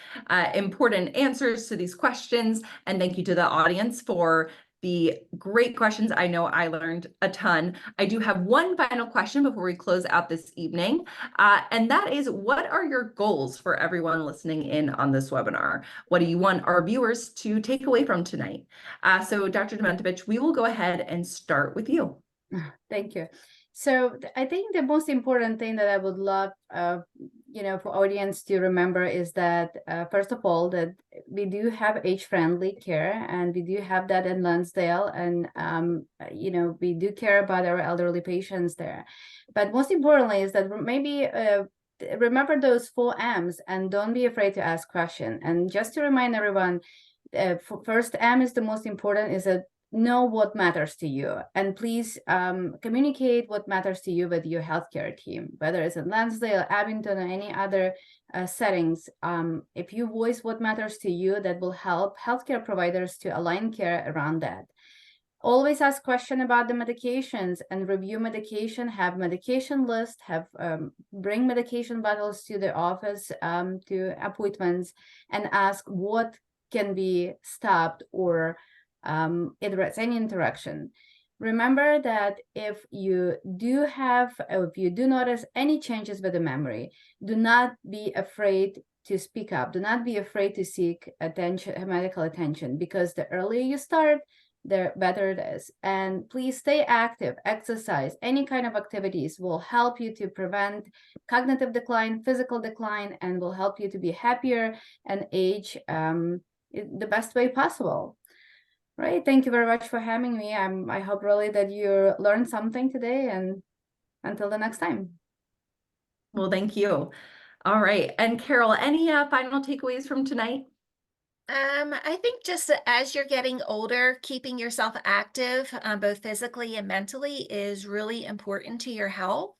important answers to these questions. And thank you to the audience for the great questions. I know I learned a ton. I do have one final question before we close out this evening. And that is, what are your goals for everyone listening in on this webinar? What do you want our viewers to take away from tonight? So Dr. Dementovich, we will go ahead and start with you. Thank you. So I think the most important thing that I would love, for audience to remember is that, first of all, that we do have age-friendly care, and we do have that in Lansdale, and, we do care about our elderly patients there. But most importantly is that maybe remember those 4 M's and don't be afraid to ask questions. And just to remind everyone, first M is the most important, is that know what matters to you, and please communicate what matters to you with your healthcare team, whether it's in Lansdale, Abington, or any other settings. If you voice what matters to you, that will help healthcare providers to align care around that. Always ask questions about the medications and review medication, have medication list, bring medication bottles to the office, to appointments, and ask what can be stopped or address any interaction. Remember that if you do notice any changes with the memory, do not be afraid to speak up. Do not be afraid to seek medical attention, because the earlier you start, the better it is. And please stay active, exercise, any kind of activities will help you to prevent cognitive decline, physical decline, and will help you to be happier and age the best way possible. Right. Thank you very much for having me. I hope really that you learned something today, and until the next time. Well, thank you. All right. And Carol, any final takeaways from tonight? I think just as you're getting older, keeping yourself active, both physically and mentally, is really important to your health.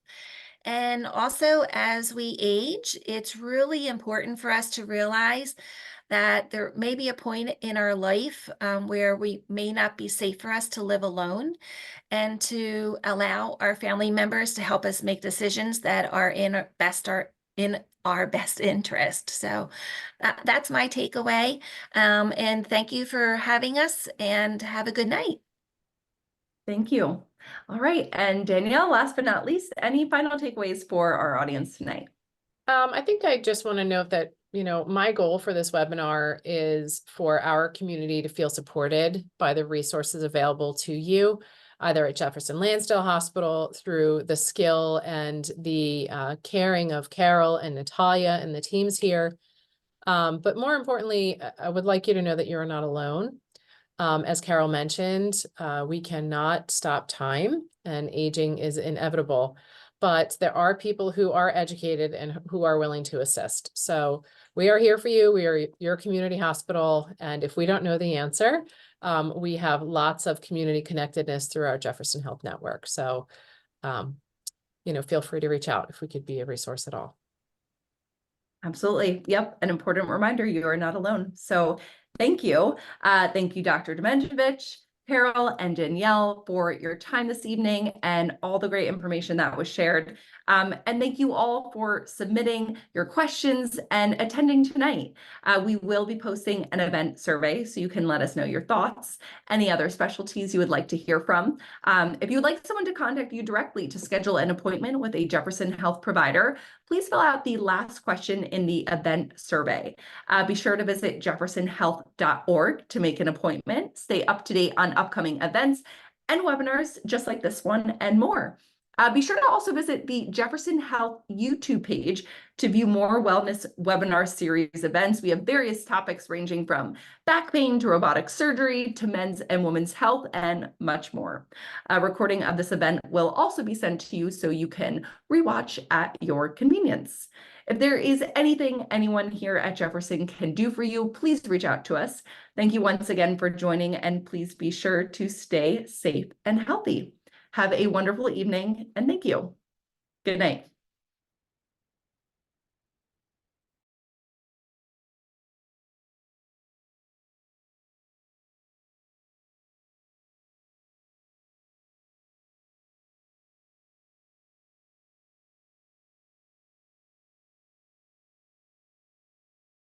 And also, as we age, it's really important for us to realize that there may be a point in our life where we may not be safe for us to live alone, and to allow our family members to help us make decisions that are in our best interest. So that's my takeaway. And thank you for having us, and have a good night. Thank you. All right. And Danielle, last but not least, any final takeaways for our audience tonight? I think I just want to note that, my goal for this webinar is for our community to feel supported by the resources available to you, either at Jefferson Lansdale Hospital, through the skill and the caring of Carol and Natalia and the teams here. But more importantly, I would like you to know that you're not alone. As Carol mentioned, we cannot stop time, and aging is inevitable, but there are people who are educated and who are willing to assist. So we are here for you. We are your community hospital. And if we don't know the answer, we have lots of community connectedness through our Jefferson Health network. So, feel free to reach out if we could be a resource at all. Absolutely. Yep. An important reminder, you are not alone. So thank you. Thank you, Dr. Dementovich, Carol, and Danielle, for your time this evening and all the great information that was shared. And thank you all for submitting your questions and attending tonight. We will be posting an event survey, so you can let us know your thoughts, any other specialties you would like to hear from. If you would like someone to contact you directly to schedule an appointment with a Jefferson Health provider, please fill out the last question in the event survey. Be sure to visit jeffersonhealth.org to make an appointment. Stay up to date on upcoming events and webinars just like this one and more. Be sure to also visit the Jefferson Health YouTube page to view more wellness webinar series events. We have various topics ranging from back pain to robotic surgery to men's and women's health and much more. A recording of this event will also be sent to you so you can rewatch at your convenience. If there is anything anyone here at Jefferson can do for you, please reach out to us. Thank you once again for joining, and please be sure to stay safe and healthy. Have a wonderful evening, and thank you. Good night.